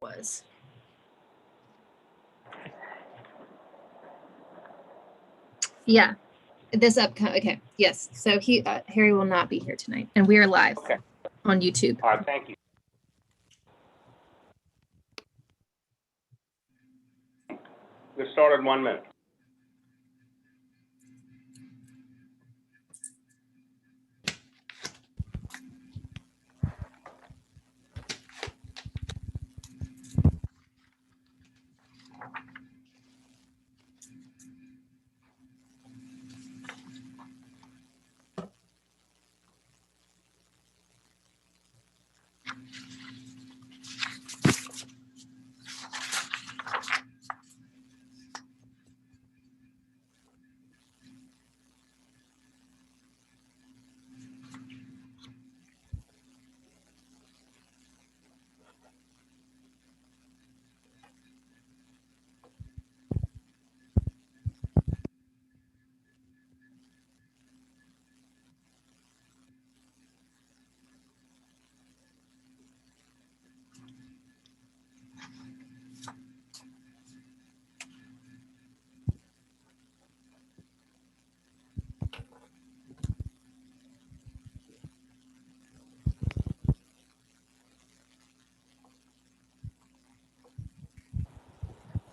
was. Yeah, this upcoming. Okay, yes. So Harry will not be here tonight, and we are live on YouTube. All right, thank you. We'll start in 1 minute.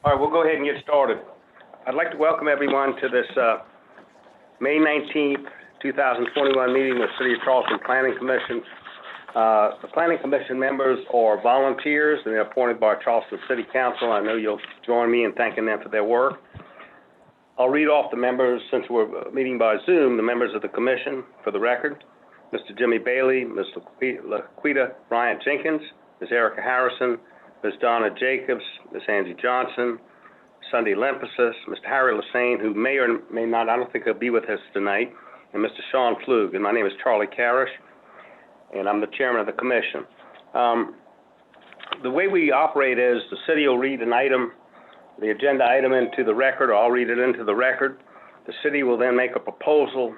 All right, we'll go ahead and get started. I'd like to welcome everyone to this May 19th, 2021 meeting with City of Charleston Planning Commission. The Planning Commission members are volunteers and they're appointed by Charleston City Council. I know you'll join me in thanking them for their work. I'll read off the members, since we're meeting by Zoom, the members of the commission for the record. Mr. Jimmy Bailey, Ms. Laquita Bryant Jenkins, Ms. Erica Harrison, Ms. Donna Jacobs, Ms. Angie Johnson, Sunday Lemphasis, Mr. Harry Lassane, who may or may not, I don't think he'll be with us tonight, and Mr. Sean Flug. And my name is Charlie Carish, and I'm the chairman of the commission. The way we operate is the city will read an item, the agenda item, into the record, or I'll read it into the record. The city will then make a proposal.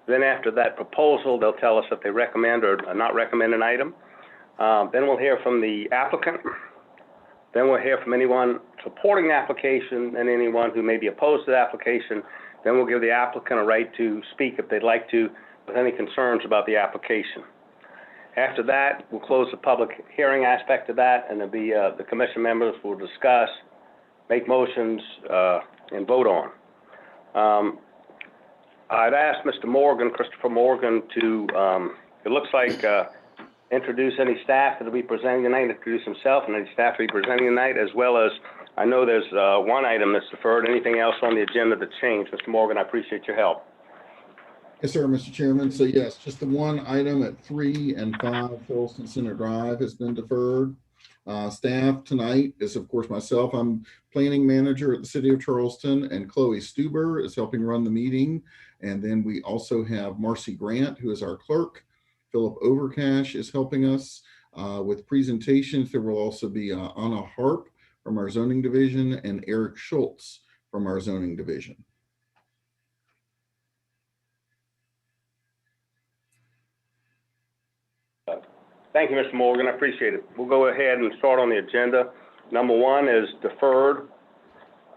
Then after that proposal, they'll tell us if they recommend or not recommend an item. Then we'll hear from the applicant. Then we'll hear from anyone supporting the application and anyone who may be opposed to the application. Then we'll give the applicant a right to speak if they'd like to, with any concerns about the application. After that, we'll close the public hearing aspect of that, and there'll be the commission members will discuss, make motions, and vote on. I'd asked Mr. Morgan, Christopher Morgan, to, it looks like, introduce any staff that will be presenting tonight, introduce himself and any staff will be presenting tonight, as well as, I know there's one item that's deferred. Anything else on the agenda that changed? Mr. Morgan, I appreciate your help. Yes, sir, Mr. Chairman. So yes, just the one item at 3 and 5 Charleston Center Drive has been deferred. Staff tonight is, of course, myself. I'm planning manager at the City of Charleston, and Chloe Stuber is helping run the meeting. And then we also have Marcy Grant, who is our clerk. Philip Overcash is helping us with presentations. There will also be Anna Harp from our zoning division and Eric Schultz from our zoning division. Thank you, Mr. Morgan. I appreciate it. We'll go ahead and start on the agenda. Number 1 is deferred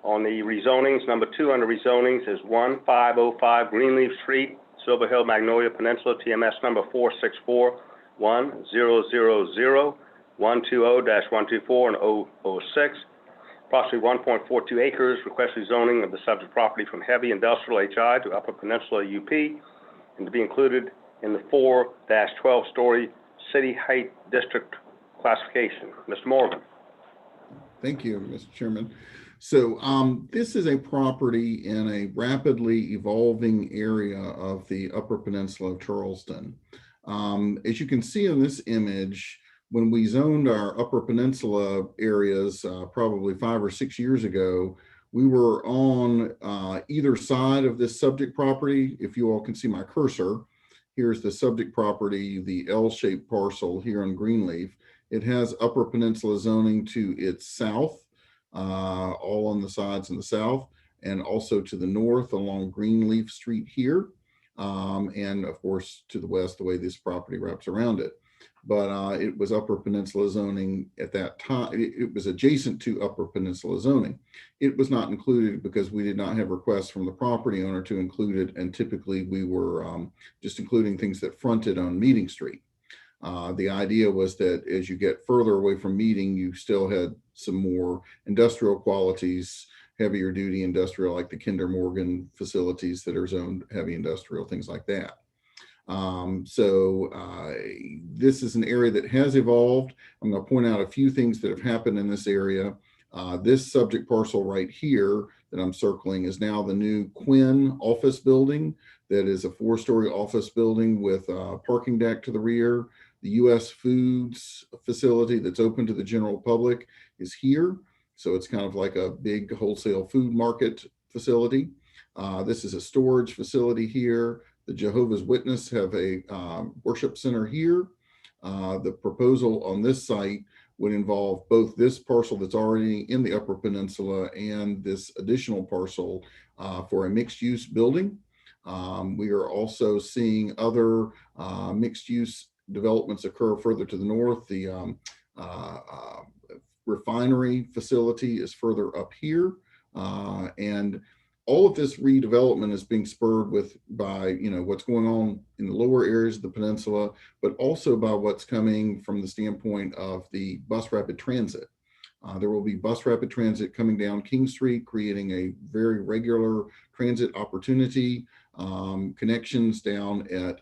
on the rezonings. Number 2 under rezonings is 1505 Greenleaf Street, Silver Hill, Magnolia Peninsula, TMS number 46410000120-124 and 006. Approximately 1.42 acres, request rezoning of the subject property from heavy industrial HI to Upper Peninsula UP, and to be included in the 4-12-story City Height District classification. Mr. Morgan. Thank you, Mr. Chairman. So this is a property in a rapidly evolving area of the Upper Peninsula of Charleston. As you can see in this image, when we zoned our Upper Peninsula areas probably 5 or 6 years ago, we were on either side of this subject property. If you all can see my cursor, here's the subject property, the L-shaped parcel here on Greenleaf. It has Upper Peninsula zoning to its south, all on the sides in the south, and also to the north along Greenleaf Street here, and of course to the west, the way this property wraps around it. but it was Upper Peninsula zoning at that time. It was adjacent to Upper Peninsula zoning. It was not included because we did not have requests from the property owner to include it, and typically we were just including things that fronted on Meeting Street. The idea was that as you get further away from Meeting, you still had some more industrial qualities, heavier duty industrial, like the Kinder Morgan facilities that are zoned heavy industrial, things like that. This is an area that has evolved. I'm going to point out a few things that have happened in this area. This subject parcel right here that I'm circling is now the new Quinn office building. That is a 4-story office building with a parking deck to the rear. The U.S. Foods facility that's open to the general public is here. So it's kind of like a big wholesale food market facility. This is a storage facility here. The Jehovah's Witness have a worship center here. The proposal on this site would involve both this parcel that's already in the Upper Peninsula and this additional parcel for a mixed-use building. We are also seeing other mixed-use developments occur further to the north. The refinery facility is further up here, and all of this redevelopment is being spurred by what's going on in the lower areas of the peninsula, but also by what's coming from the standpoint of the bus rapid transit. There will be bus rapid transit coming down King Street, creating a very regular transit opportunity. Connections down at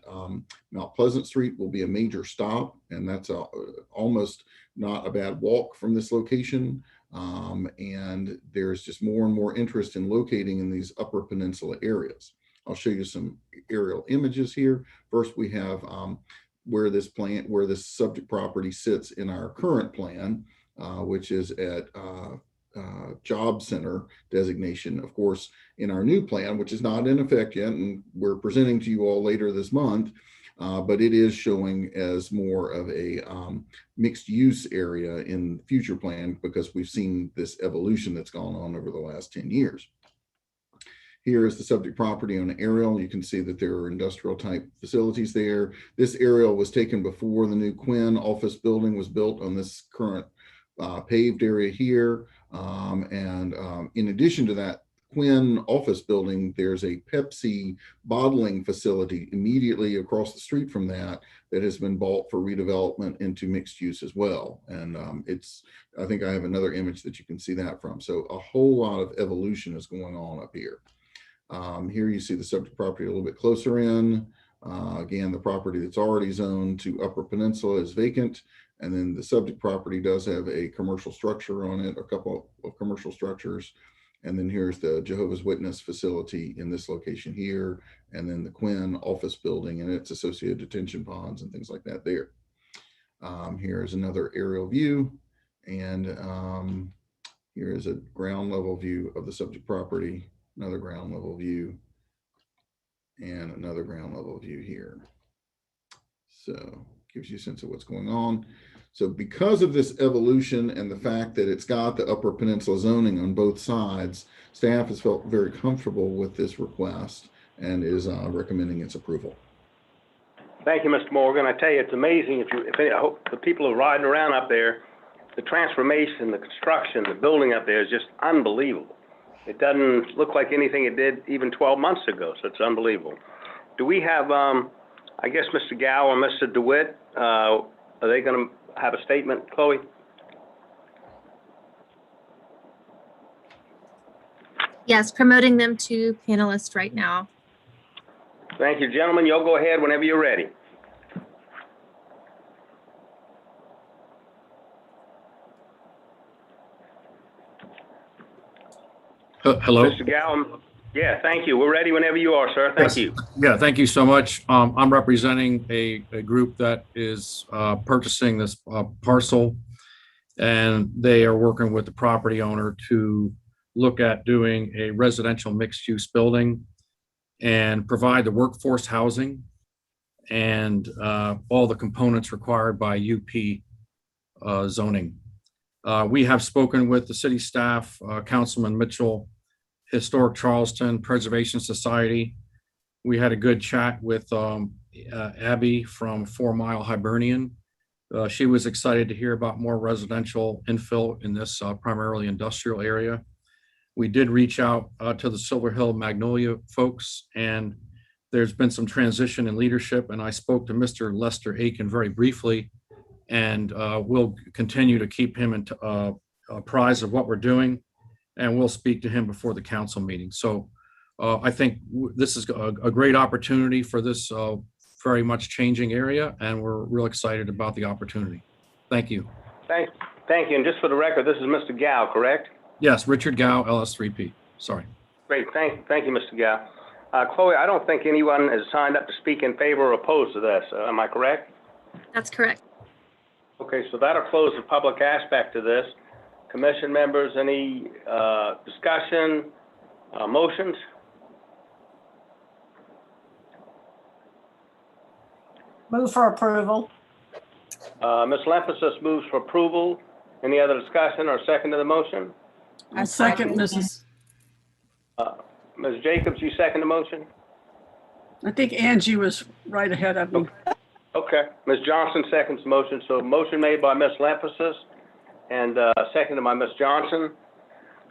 Mount Pleasant Street will be a major stop, and that's almost not a bad walk from this location. And there's just more and more interest in locating in these Upper Peninsula areas. I'll show you some aerial images here. First, we have where this subject property sits in our current plan, which is at job center designation. Of course, in our new plan, which is not in effect yet, and we're presenting to you all later this month, but it is showing as more of a mixed use area in the future plan, because we've seen this evolution that's gone on over the last 10 years. Here is the subject property on an aerial. You can see that there are industrial type facilities there. This aerial was taken before the new Quinn office building was built on this current paved area here. In addition to that Quinn office building, there's a Pepsi bottling facility immediately across the street from that has been bought for redevelopment into mixed use as well. And I think I have another image that you can see that from. So a whole lot of evolution is going on up here. Here you see the subject property a little bit closer in. Again, the property that's already zoned to Upper Peninsula is vacant. And then the subject property does have a commercial structure on it, a couple of commercial structures. And then here's the Jehovah's Witness facility in this location here, and then the Quinn office building and its associated detention ponds and things like that there. Here's another aerial view, and here is a ground level view of the subject property, another ground level view, and another ground level view here. So gives you a sense of what's going on. So because of this evolution and the fact that it's got the Upper Peninsula zoning on both sides, staff has felt very comfortable with this request and is recommending its approval. Thank you, Mr. Morgan. I tell you, it's amazing. I hope the people who are riding around up there, the transformation, the construction, the building up there is just unbelievable. It doesn't look like anything it did even 12 months ago, so it's unbelievable. Do we have, I guess, Mr. Gow or Mr. DeWitt, are they going to have a statement, Chloe? Yes, promoting them to panelists right now. Thank you, gentlemen. You'll go ahead whenever you're ready. Hello. Mr. Gow, yeah, thank you. We're ready whenever you are, sir. Thank you. Yeah, thank you so much. I'm representing a group that is purchasing this parcel, and they are working with the property owner to look at doing a residential mixed-use building and provide the workforce housing and all the components required by UP zoning. We have spoken with the city staff, Councilman Mitchell, Historic Charleston, Preservation Society. We had a good chat with Abby from 4 Mile Hibernian, She was excited to hear about more residential infill in this primarily industrial area. We did reach out to the Silver Hill Magnolia folks, and there's been some transition in leadership. And I spoke to Mr. Lester Aiken very briefly, and we'll continue to keep him apprised of what we're doing, and we'll speak to him before the council meeting. So I think this is a great opportunity for this very much changing area, and we're real excited about the opportunity. Thank you. Thank you. And just for the record, this is Mr. Gow, correct? Yes, Richard Gow, LS3P. Sorry. Great. Thank you, Mr. Gow. Chloe, I don't think anyone has signed up to speak in favor or opposed to this. Am I correct? That's correct. Okay, so that'll close the public aspect of this. Commission members, any discussion, motions? Move for approval. Ms. Lemphasis moves for approval. Any other discussion or second to the motion? I second Mrs. Ms. Jacobs, you second the motion? I think Angie was right ahead of me. Okay. Ms. Johnson seconds the motion. So motion made by Ms. Lemphasis and seconded by Ms. Johnson.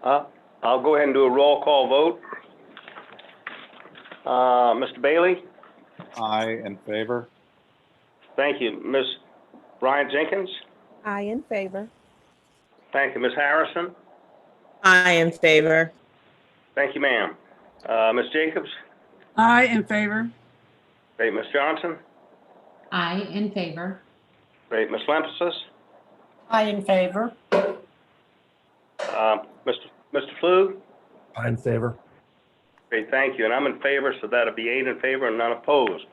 I'll go ahead and do a roll call vote. Mr. Bailey? Aye, in favor. Thank you. Ms. Bryant Jenkins? Aye in favor. Thank you. Ms. Harrison? Aye in favor. Thank you, ma'am. Ms. Jacobs? Aye in favor. Great. Ms. Johnson? Aye in favor. Great. Ms. Lemphasis? Aye in favor. Mr. Flug? Aye, in favor. Great, thank you. And I'm in favor, so that'll be 8 in favor and none opposed.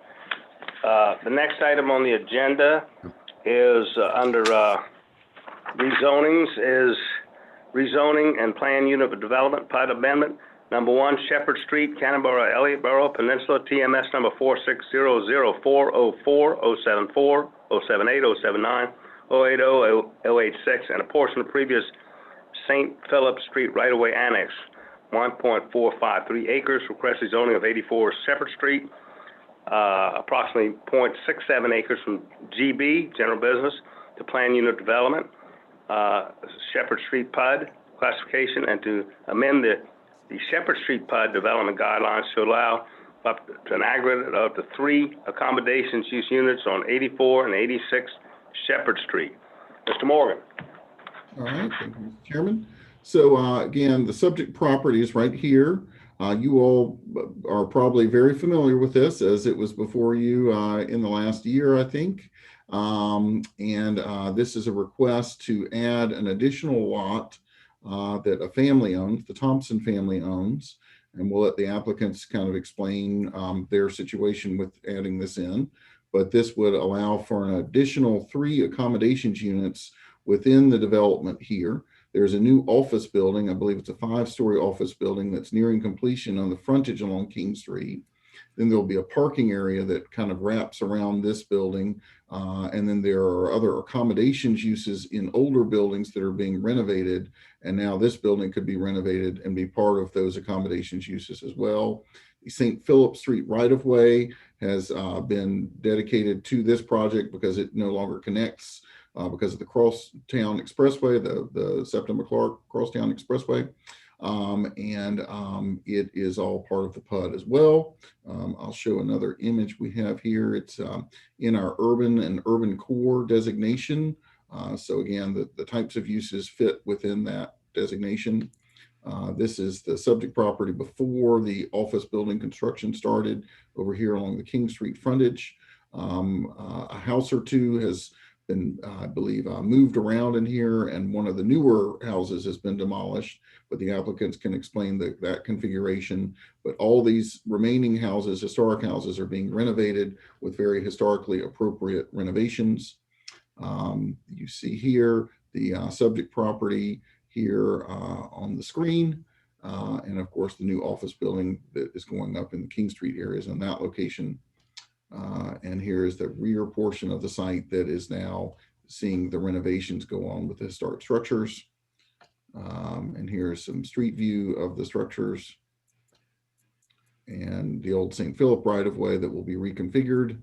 The next item on the agenda is under rezonings, is rezoning and plan unit of development, PUD amendment. Number 1, Shepherd Street, Canberra, Elliottboro, Peninsula, TMS number 4600404, 074, 078, 079, 080, 086, and a portion of previous St. Philip Street right-of-way annex, 1.453 acres, requested zoning of 84 Shepherd Street, approximately 0.67 acres from GB, general business, to plan unit development, Shepherd Street PUD classification, and to amend the Shepherd Street PUD development guidelines to allow up to an aggregate of the 3 accommodations use units on 84 and 86 Shepherd Street. Mr. Morgan. All right, thank you, Mr. Chairman. So again, the subject property is right here. You all are probably very familiar with this as it was before you in the last year, I think. This is a request to add an additional lot that a family owns, the Thompson family owns, and we'll let the applicants kind of explain their situation with adding this in. But this would allow for an additional 3 accommodations units within the development here. There's a new office building, I believe it's a 5-story office building that's nearing completion on the frontage along King Street. Then there'll be a parking area that kind of wraps around this building. And then there are other accommodations uses in older buildings that are being renovated. And now this building could be renovated and be part of those accommodations uses as well. The St. Philip Street right-of-way has been dedicated to this project because it no longer connects because of the Crosstown Expressway, the Septima Clark Crosstown Expressway. It is all part of the PUD as well. I'll show another image we have here. It's in our urban and urban core designation. So again, the types of uses fit within that designation. This is the subject property before the office building construction started over here along the King Street frontage. A house or two has been, I believe, moved around in here, and one of the newer houses has been demolished, but the applicants can explain that configuration. But all these remaining houses, historic houses, are being renovated with very historically appropriate renovations. You see here the subject property here on the screen, and of course the new office building that is going up in the King Street areas in that location. And here is the rear portion of the site that is now seeing the renovations go on with the historic structures. And here's some street view of the structures and the old St. Philip right-of-way that will be reconfigured.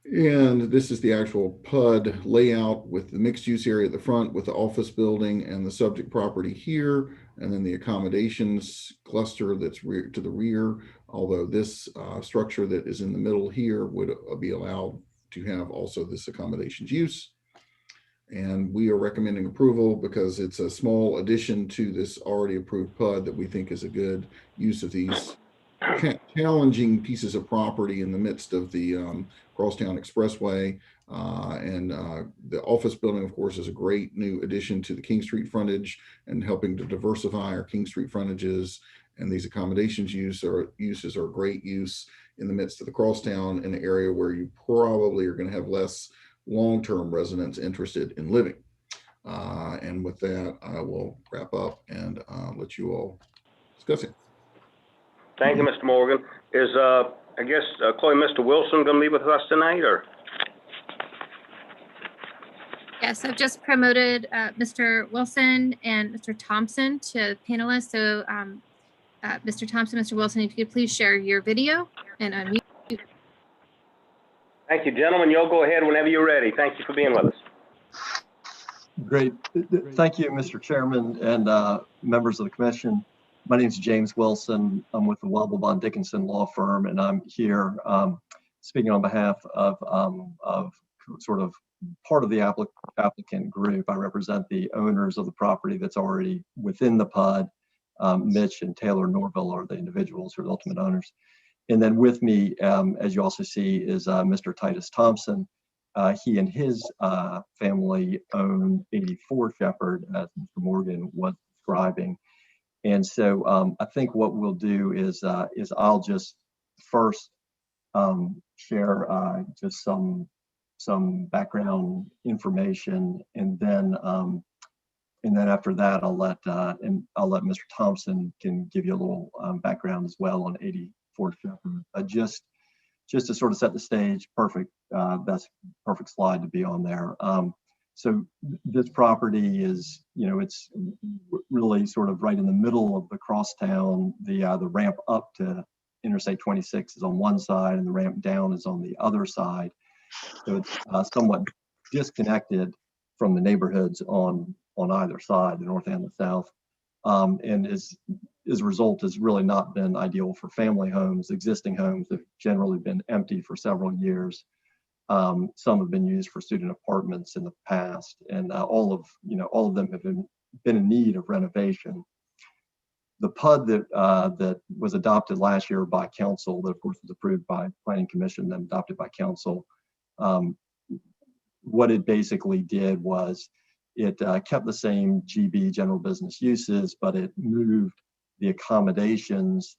And this is the actual PUD layout with the mixed use area at the front with the office building and the subject property here, and then the accommodations cluster that's to the rear, although this structure that is in the middle here would be allowed to have also this accommodations use. And we are recommending approval because it's a small addition to this already approved PUD that we think is a good use of these challenging pieces of property in the midst of the Crosstown Expressway. The office building, of course, is a great new addition to the King Street frontage and helping to diversify our King Street frontages. And these accommodations uses are great use in the midst of the Crosstown, in an area where you probably are going to have less long-term residents interested in living. And with that, I will wrap up and let you all discuss it. Thank you, Mr. Morgan. Is, I guess, Chloe, Mr. Wilson going to be with us tonight, or? Yes, I've just promoted Mr. Wilson and Mr. Thompson to panelists. So Mr. Thompson, Mr. Wilson, if you could please share your video and unmute. Thank you, gentlemen. You'll go ahead whenever you're ready. Thank you for being with us. Great. Thank you, Mr. Chairman and members of the commission. My name is James Wilson. I'm with the Wobble Bond Dickinson law firm, and I'm here speaking on behalf of sort of part of the applicant group. I represent the owners of the property that's already within the PUD. Mitch and Taylor Norville are the individuals who are the ultimate owners. And then with me, as you also see, is Mr. Titus Thompson. He and his family own 84 Shepherd, as Mr. Morgan was describing. And so I think what we'll do is I'll just first share just some background information, and then after that I'll let Mr. Thompson can give you a little background as well on 84 Shepherd. Just to sort of set the stage, perfect. That's a perfect slide to be on there. So this property is, it's really sort of right in the middle of the crosstown. The ramp up to Interstate 26 is on one side, and the ramp down is on the other side. So it's somewhat disconnected from the neighborhoods on either side, the north and the south. And as a result, has really not been ideal for family homes. Existing homes have generally been empty for several years. Some have been used for student apartments in the past, and all of them have been in need of renovation. The PUD that was adopted last year by council, that of course was approved by Planning Commission, then adopted by council. What it basically did was it kept the same GB general business uses, but it moved the accommodations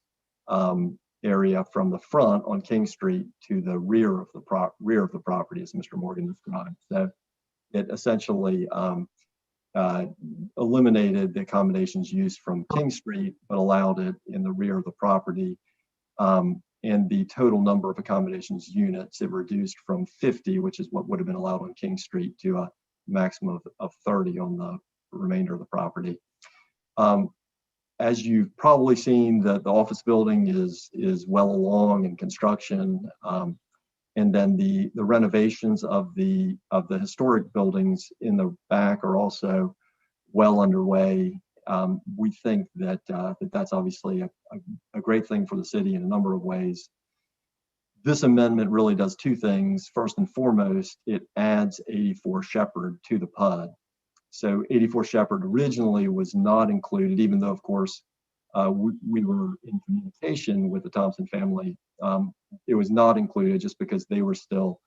area from the front on King Street to the rear of the property, as Mr. Morgan described. So it essentially eliminated the accommodations used from King Street, but allowed it in the rear of the property. And the total number of accommodations units, it reduced from 50, which is what would have been allowed on King Street, to a maximum of 30 on the remainder of the property. As you've probably seen, the office building is well along in construction, and then the renovations of the historic buildings in the back are also well underway. We think that that's obviously a great thing for the city in a number of ways. This amendment really does two things. First and foremost, it adds 84 Shepherd to the PUD. So 84 Shepherd originally was not included, even though, of course, we were in communication with the Thompson family. It was not included just because they were still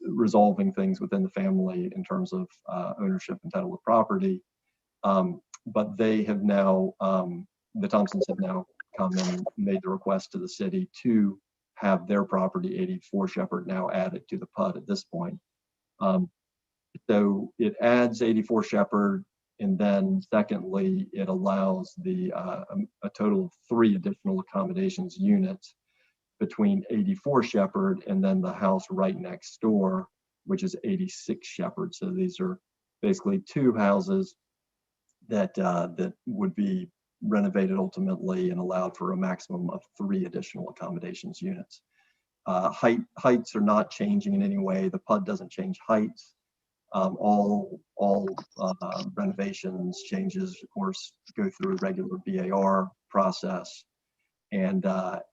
resolving things within the family in terms of ownership and title of property. But they have now, the Thompsons have now come and made the request to the city to have their property, 84 Shepherd, now added to the PUD at this point. So it adds 84 Shepherd, and then secondly, it allows a total of 3 additional accommodations units between 84 Shepherd and then the house right next door, which is 86 Shepherd. So these are basically 2 houses that would be renovated ultimately and allowed for a maximum of 3 additional accommodations units. Heights are not changing in any way. The PUD doesn't change heights. All renovations, changes, of course, go through a regular BAR process. And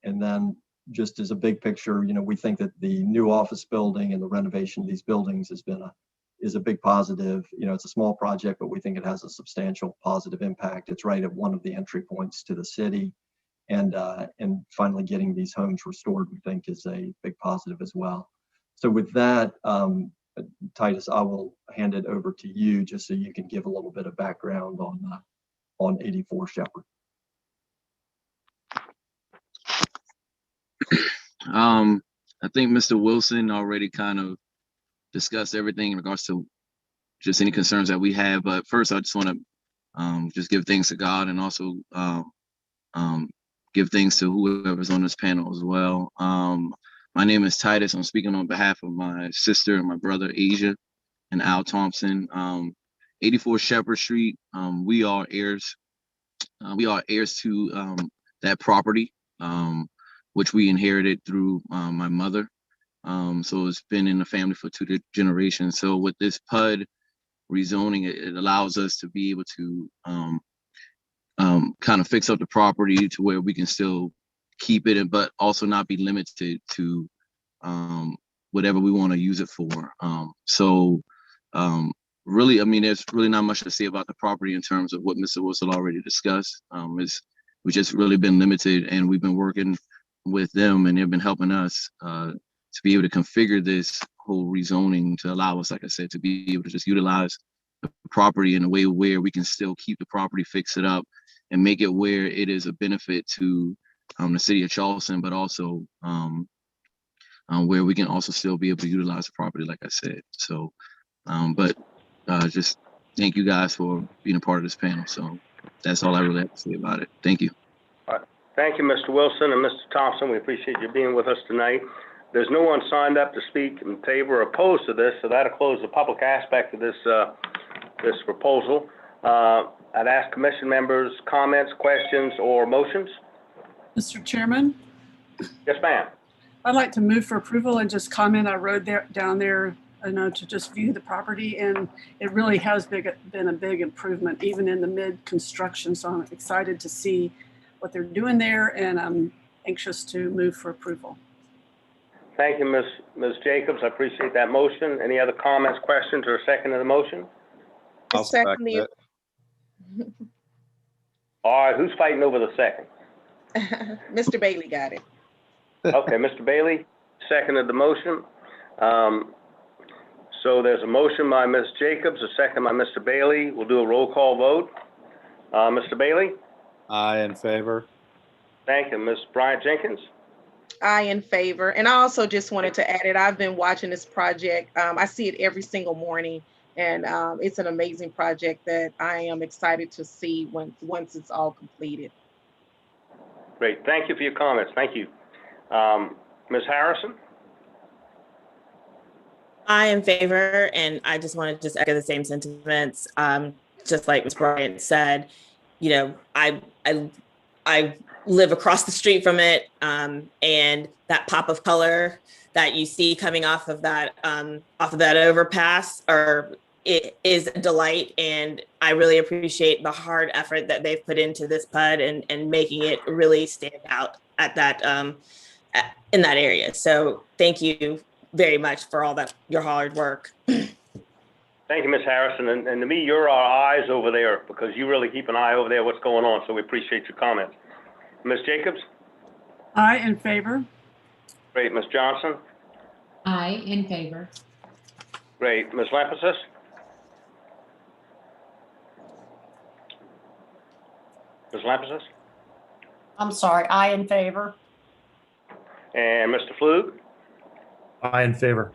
then just as a big picture, we think that the new office building and the renovation of these buildings is a big positive. It's a small project, but we think it has a substantial positive impact. It's right at one of the entry points to the city. And finally getting these homes restored, we think, is a big positive as well. So with that, Titus, I will hand it over to you just so you can give a little bit of background on 84 Shepherd. I think Mr. Wilson already kind of discussed everything in regards to just any concerns that we have. But first, I just want to just give thanks to God and also give thanks to whoever's on this panel as well. My name is Titus. I'm speaking on behalf of my sister and my brother, Asia and Al Thompson. 84 Shepherd Street. We are heirs. We are heirs to that property, which we inherited through my mother. So it's been in the family for 2 generations. So with this PUD rezoning, it allows us to be able to kind of fix up the property to where we can still keep it, but also not be limited to whatever we want to use it for. Really, I mean, there's really not much to say about the property in terms of what Mr. Wilson already discussed. We've just really been limited, and we've been working with them, and they've been helping us to be able to configure this whole rezoning to allow us, like I said, to be able to just utilize the property in a way where we can still keep the property, fix it up, and make it where it is a benefit to the city of Charleston, but also where we can also still be able to utilize the property, like I said. So, just thank you guys for being a part of this panel. So that's all I really have to say about it. Thank you. All right. Thank you, Mr. Wilson and Mr. Thompson. We appreciate you being with us tonight. There's no one signed up to speak in favor or opposed to this, so that'll close the public aspect of this this proposal. I'd ask commission members comments, questions, or motions. Mr. Chairman, Yes, ma'am. I'd like to move for approval and just comment. I rode down there, to just view the property, and it really has been a big improvement, even in the mid-construction. So I'm excited to see what they're doing there, and I'm anxious to move for approval. Thank you, Ms. Jacobs. I appreciate that motion. Any other comments, questions, or a second to the motion? I'll second it. All right, who's fighting over the second? Mr. Bailey got it. Okay, Mr. Bailey seconded the motion. So there's a motion by Ms. Jacobs, a second by Mr. Bailey. We'll do a roll call vote. Mr. Bailey? Aye, in favor. Thank you. Ms. Bryant Jenkins? I in favor. And I also just wanted to add it. I've been watching this project. I see it every single morning, and it's an amazing project that I am excited to see once it's all completed. Great. Thank you for your comments. Thank you. Ms. Harrison? I in favor, and I just want to just echo the same sentiments. Just like Ms. Bryant said, I live across the street from it, and that pop of color that you see coming off of that overpass, it is a delight, and I really appreciate the hard effort that they've put into this PUD and making it really stand out at that in that area. So thank you very much for all that, your hard work. Thank you, Ms. Harrison. And to me, you're our eyes over there because you really keep an eye over there what's going on. So we appreciate your comments. Ms. Jacobs? Aye, in favor. Great. Ms. Johnson? Aye, in favor. Great. Ms. Lampasas? Ms. Lampasas? I'm sorry, aye, in favor. And Mr. Flug? Aye, in favor.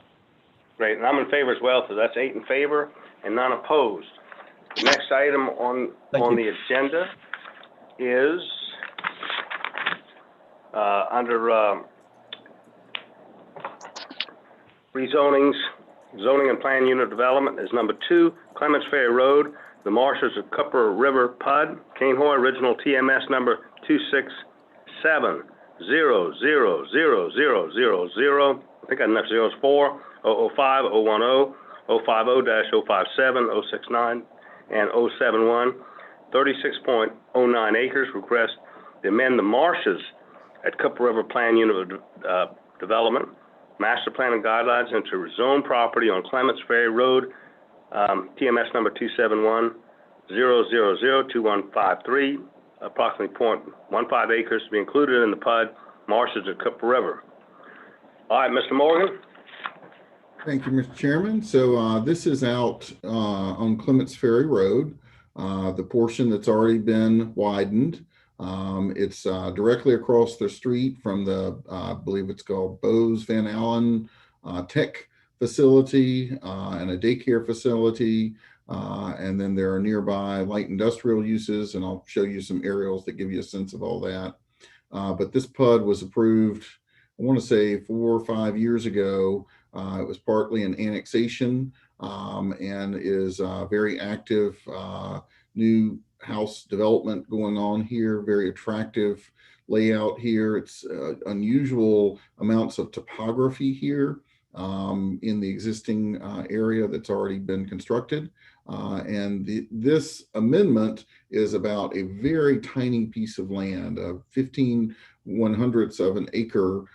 Great. And I'm in favor as well. So that's 8 in favor and none opposed. The next item on the agenda is under rezonings, zoning and plan unit development is number 2, Clements Ferry Road, the marshes of Cupper River PUD, Cane Hoy, original TMS number 267. 00000. I think I enough zeros. 4 005 010 050-057 069 and 071. 36.09 acres. Request to amend the marshes at Cooper River Plan Unit Development Master Plan and Guidelines into rezone property on Clements Ferry Road, TMS number 271-000-2153, approximately 0.15 acres to be included in the PUD marshes at Cooper River. All right, Mr. Morgan. Thank you, Mr. Chairman. So this is out on Clements Ferry Road, the portion that's already been widened. It's directly across the street from the, I believe it's called Bose Van Allen Tech Facility and a daycare facility. And then there are nearby light industrial uses, and I'll show you some aerials that give you a sense of all that. But this PUD was approved, I want to say 4 or 5 years ago. It was partly an annexation and is very active new house development going on here, very attractive layout here. It's unusual amounts of topography here in the existing area that's already been constructed. This amendment is about a very tiny piece of land, 15/100ths of an acre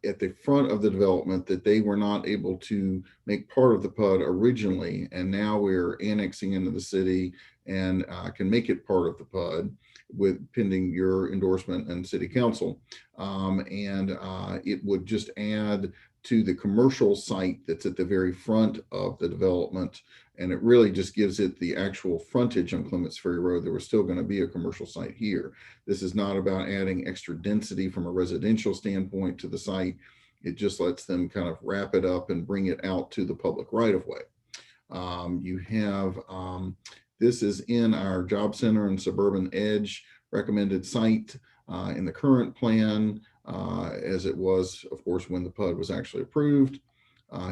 at the front of the development that they were not able to make part of the PUD originally. And now we're annexing into the city and can make it part of the PUD with pending your endorsement and city council. It would just add to the commercial site that's at the very front of the development. And it really just gives it the actual frontage on Clements Ferry Road. There was still going to be a commercial site here. This is not about adding extra density from a residential standpoint to the site. It just lets them kind of wrap it up and bring it out to the public right of way. You have, this is in our Job Center and Suburban Edge recommended site in the current plan, as it was, of course, when the PUD was actually approved.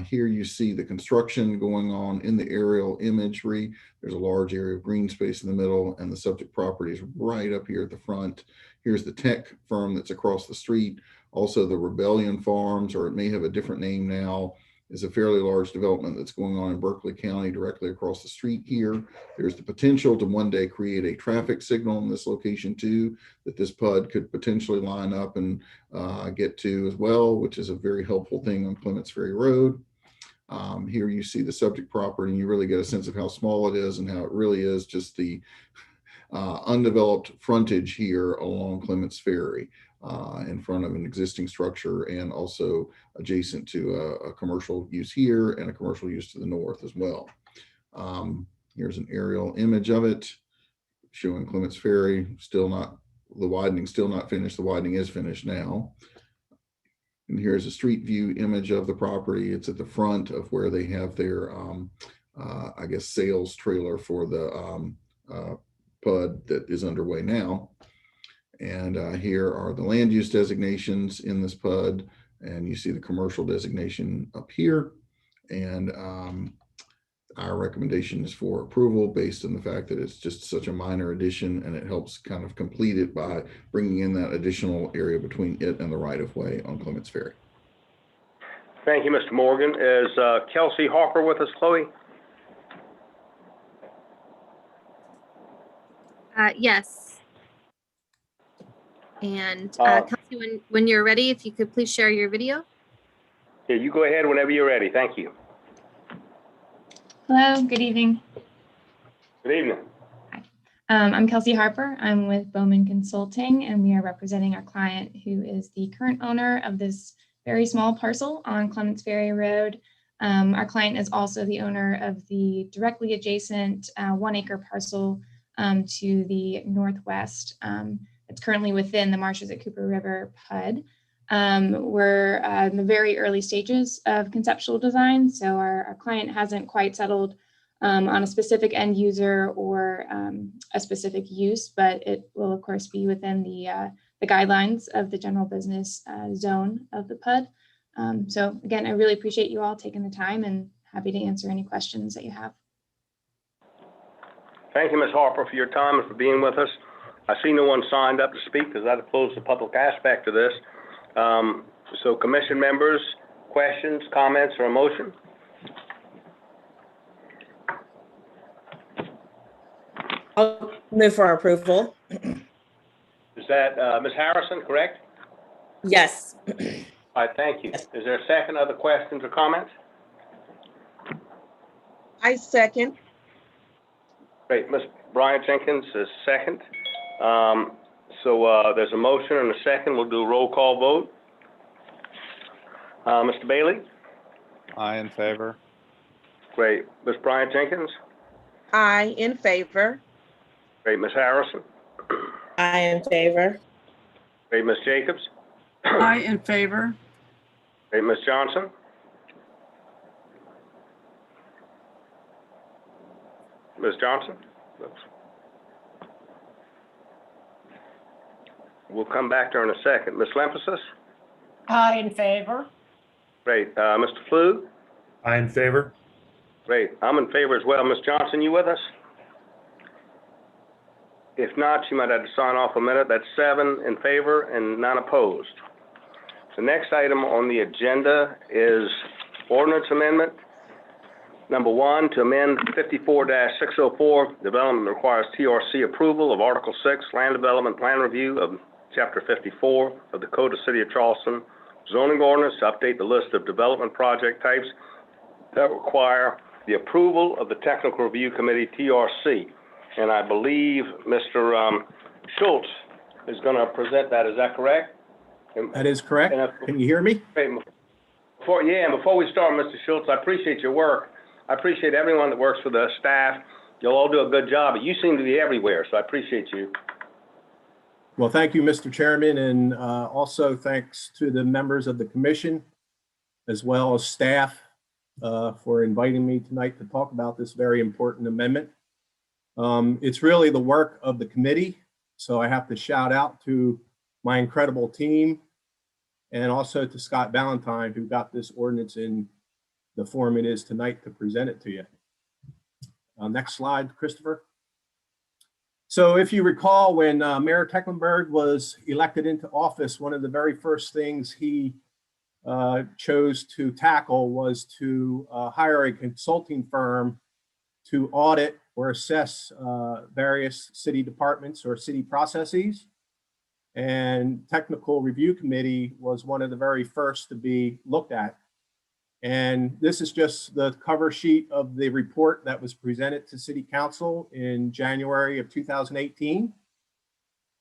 Here you see the construction going on in the aerial imagery. There's a large area of green space in the middle, and the subject property is right up here at the front. Here's the tech firm that's across the street. Also the Rebellion Farms, or it may have a different name now, is a fairly large development that's going on in Berkeley County directly across the street here. There's the potential to one day create a traffic signal in this location too, that this PUD could potentially line up and get to as well, which is a very helpful thing on Clements Ferry Road. Here you see the subject property, and you really get a sense of how small it is and how it really is just the undeveloped frontage here along Clements Ferry. In front of an existing structure, and also adjacent to a commercial use here and a commercial use to the north as well. Here's an aerial image of it showing Clements Ferry, still not, the widening still not finished. The widening is finished now. And here's a street view image of the property. It's at the front of where they have their, I guess, sales trailer for the PUD that is underway now. And here are the land use designations in this PUD, and you see the commercial designation up here. And our recommendation is for approval based on the fact that it's just such a minor addition, and it helps kind of complete it by bringing in that additional area between it and the right of way on Clements Ferry. Thank you, Mr. Morgan. Is Kelsey Harper with us, Chloe? Yes. And Kelsey, when you're ready, if you could please share your video. Yeah, you go ahead whenever you're ready. Thank you. Hello, good evening. Good evening. Hi. I'm Kelsey Harper. I'm with Bowman Consulting, and we are representing our client who is the current owner of this very small parcel on Clements Ferry Road. Our client is also the owner of the directly adjacent 1 acre parcel to the northwest. It's currently within the marshes at Cooper River PUD. We're in the very early stages of conceptual design, so our client hasn't quite settled on a specific end user or a specific use, but it will of course be within the guidelines of the general business zone of the PUD. So again, I really appreciate you all taking the time, and happy to answer any questions that you have. Thank you, Ms. Harper, for your time and for being with us. I see no one signed up to speak because that'll close the public aspect of this. So commission members, questions, comments, or a motion? I'll move for approval. Is that Ms. Harrison, correct? Yes. All right, thank you. Is there a second? Other questions or comments? I second. Great. Ms. Bryant Jenkins is second. There's a motion and a second. We'll do a roll call vote. Mr. Bailey? Aye in favor. Great. Ms. Bryant Jenkins? I in favor. Great. Ms. Harrison? I in favor. Great. Ms. Jacobs? I in favor. Great. Ms. Johnson? Ms. Johnson? Oops. We'll come back to her in a second. Ms. Lymphosis? I in favor. Great. Mr. Flue? Aye in favor. Great. I'm in favor as well. Ms. Johnson, you with us? If not, you might have to sign off a minute. That's 7 in favor and none opposed. The next item on the agenda is Ordinance Amendment number 1 to amend 54-604. Development requires TRC approval of Article 6, Land Development Plan Review of Chapter 54 of the Code of City of Charleston zoning ordinance to update the list of development project types that require the approval of the Technical Review Committee, TRC. And I believe Mr. Schultz is going to present that. Is that correct? That is correct. Can you hear me? Before we start, Mr. Schultz, I appreciate your work. I appreciate everyone that works for the staff. You'll all do a good job, but you seem to be everywhere, so I appreciate you. Well, thank you, Mr. Chairman, and also thanks to the members of the commission, as well as staff, for inviting me tonight to talk about this very important amendment. It's really the work of the committee, so I have to shout out to my incredible team and also to Scott Valentine, who got this ordinance in the form it is tonight to present it to you. Next slide, Christopher. So if you recall, when Mayor Tecklenburg was elected into office, one of the very first things he chose to tackle was to hire a consulting firm to audit or assess various city departments or city processes. And Technical Review Committee was one of the very first to be looked at. And this is just the cover sheet of the report that was presented to City Council in January of 2018.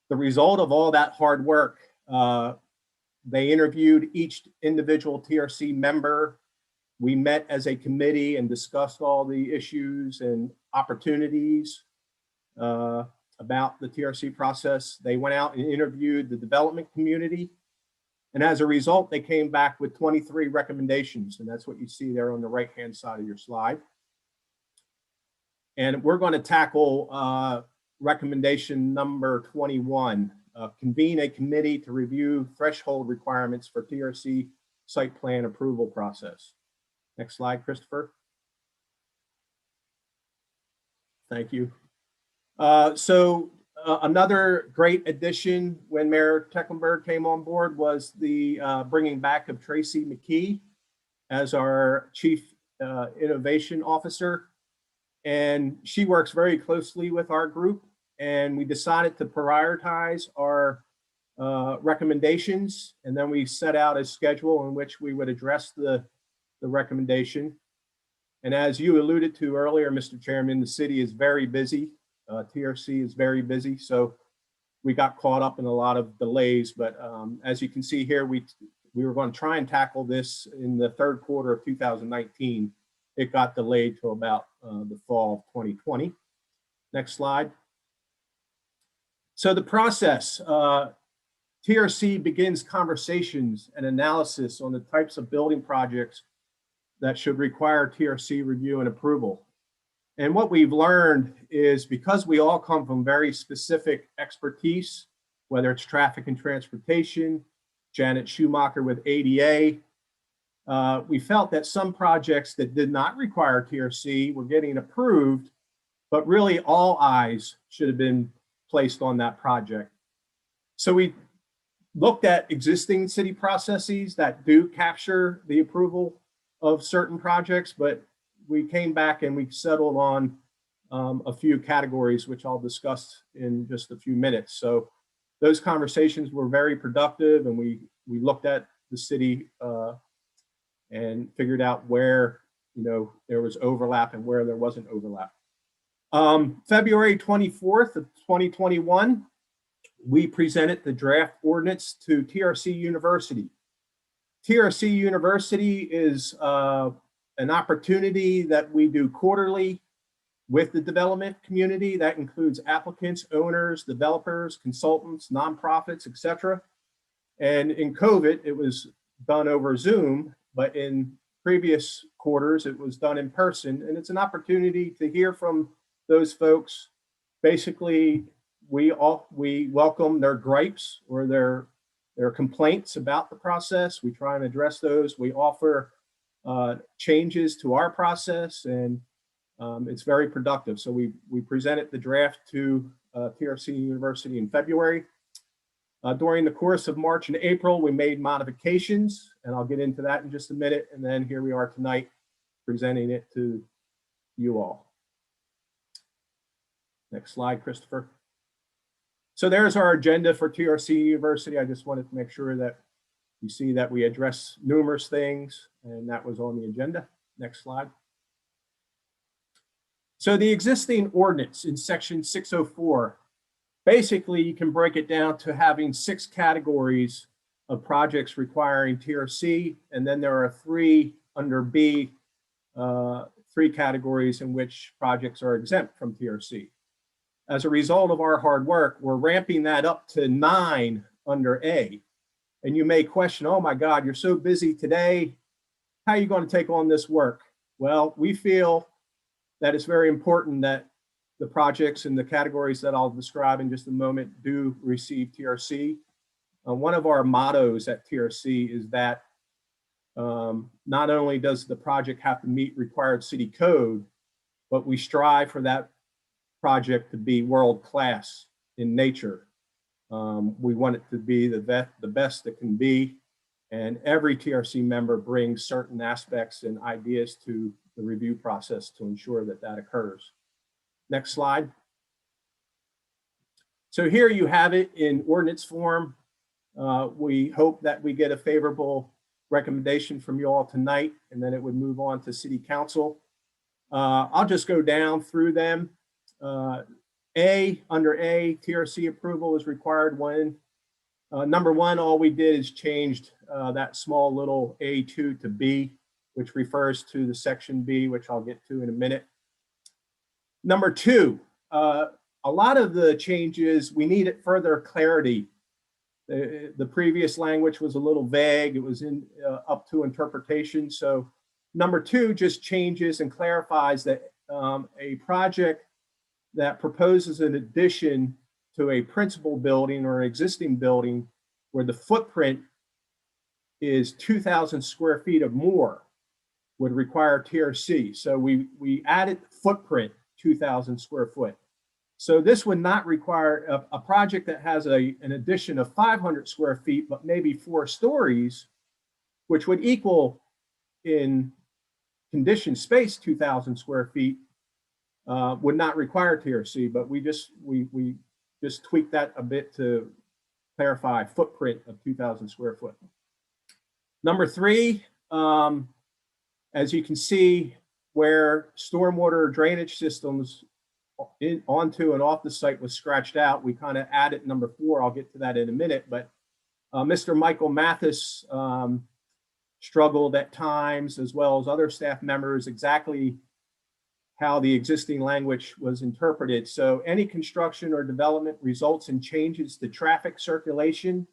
The result of all that hard work, they interviewed each individual TRC member. We met as a committee and discussed all the issues and opportunities about the TRC process. They went out and interviewed the development community. And as a result, they came back with 23 recommendations. And that's what you see there on the right-hand side of your slide. And we're going to tackle recommendation number 21, convene a committee to review threshold requirements for TRC site plan approval process. Next slide, Christopher. Thank you. Another great addition when Mayor Tecklenburg came on board was the bringing back of Tracy McKee as our Chief Innovation Officer. And she works very closely with our group, and we decided to prioritize our recommendations, and then we set out a schedule in which we would address the recommendation. And as you alluded to earlier, Mr. Chairman, the city is very busy. TRC is very busy, so we got caught up in a lot of delays. But as you can see here, we were going to try and tackle this in the third quarter of 2019. It got delayed to about the fall of 2020. Next slide. So the process, TRC begins conversations and analysis on the types of building projects that should require TRC review and approval. And what we've learned is, because we all come from very specific expertise, whether it's traffic and transportation, Janet Schumacher with ADA, we felt that some projects that did not require TRC were getting approved, but really all eyes should have been placed on that project. So we looked at existing city processes that do capture the approval of certain projects, but we came back and we settled on a few categories, which I'll discuss in just a few minutes. So those conversations were very productive, and we looked at the city and figured out where there was overlap and where there wasn't overlap. February 24th of 2021, we presented the draft ordinance to TRC University. TRC University is an opportunity that we do quarterly with the development community. That includes applicants, owners, developers, consultants, nonprofits, etc. And in COVID, it was done over Zoom, but in previous quarters, it was done in person. And it's an opportunity to hear from those folks. Basically, we welcome their gripes or their complaints about the process. We try and address those. We offer changes to our process, and it's very productive. So we presented the draft to TRC University in February. During the course of March and April, we made modifications, and I'll get into that in just a minute. And then here we are tonight presenting it to you all. Next slide, Christopher. So there's our agenda for TRC University. I just wanted to make sure that you see that we address numerous things, and that was on the agenda. Next slide. So the existing ordinance in section 604, basically you can break it down to having 6 categories of projects requiring TRC, and then there are 3 under B, 3 categories in which projects are exempt from TRC. As a result of our hard work, we're ramping that up to 9 under A. And you may question, oh my God, you're so busy today. How are you going to take on this work? Well, we feel that it's very important that the projects and the categories that I'll describe in just a moment do receive TRC. One of our mottos at TRC is that not only does the project have to meet required city code, but we strive for that project to be world-class in nature. We want it to be the best it can be, and every TRC member brings certain aspects and ideas to the review process to ensure that that occurs. Next slide. So here you have it in ordinance form. We hope that we get a favorable recommendation from you all tonight, and then it would move on to City Council. I'll just go down through them. Under A, TRC approval is required when number 1, all we did is changed that small little A2 to B, which refers to the section B, which I'll get to in a minute. Number 2, a lot of the changes, we needed further clarity. The previous language was a little vague. It was up to interpretation. So number 2 just changes and clarifies that a project that proposes an addition to a principal building or an existing building where the footprint is 2,000 square feet or more would require TRC. So we added footprint 2,000 square foot. So this would not require a project that has an addition of 500 square feet, but maybe 4 stories, which would equal in conditioned space 2,000 square feet, would not require TRC, but we just tweaked that a bit to clarify footprint of 2,000 square foot. Number 3, as you can see, where stormwater drainage systems onto and off the site was scratched out, we kind of added number 4. I'll get to that in a minute, but Mr. Michael Mathis struggled at times, as well as other staff members, exactly how the existing language was interpreted. So any construction or development results in changes to traffic circulation,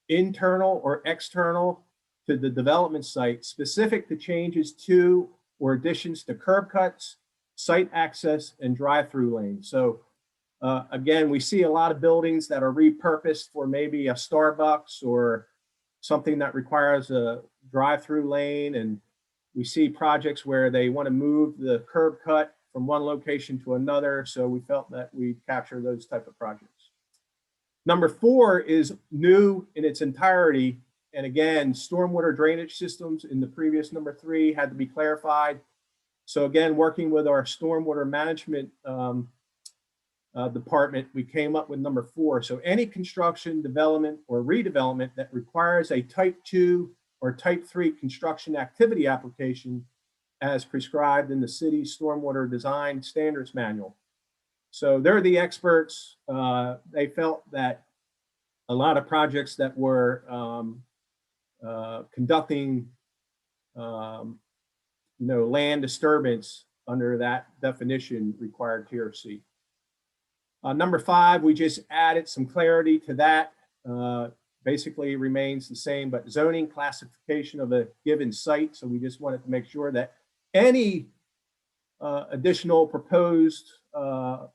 internal or external to the development site, specific to changes to or additions to curb cuts, site access, and drive-through lanes. So again, we see a lot of buildings that are repurposed for maybe a Starbucks or something that requires a drive-through lane, and we see projects where they want to move the curb cut from one location to another. So we felt that we capture those type of projects. Number 4 is new in its entirety. And again, stormwater drainage systems in the previous number 3 had to be clarified. So again, working with our stormwater management department, we came up with number 4. So any construction, development, or redevelopment that requires a type 2 or type 3 construction activity application as prescribed in the city's stormwater design standards manual. So they're the experts. They felt that a lot of projects that were conducting land disturbance under that definition required TRC. Number 5, we just added some clarity to that. Basically remains the same, but zoning classification of a given site. So we just wanted to make sure that any additional proposed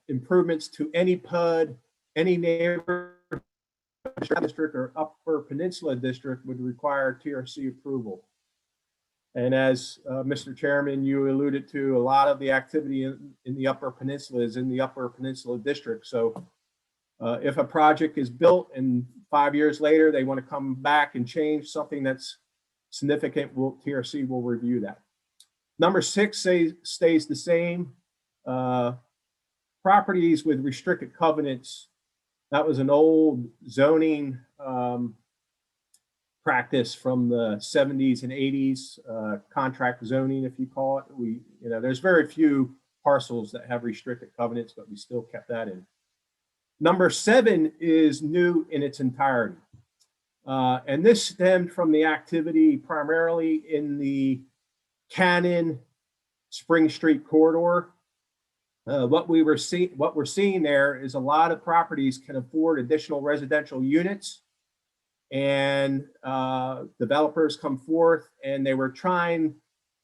improvements to any PUD, any neighborhood district or Upper Peninsula district would require TRC approval. And as Mr. Chairman, you alluded to, a lot of the activity in the Upper Peninsula is in the Upper Peninsula district. So if a project is built and 5 years later they want to come back and change something that's significant, TRC will review that. Number 6 stays the same. Properties with restricted covenants. That was an old zoning practice from the 70s and 80s, contract zoning, if you call it. There's very few parcels that have restricted covenants, but we still kept that in. Number 7 is new in its entirety. And this stemmed from the activity primarily in the Cannon Spring Street corridor. What we're seeing there is a lot of properties can afford additional residential units, and developers come forth and they were trying,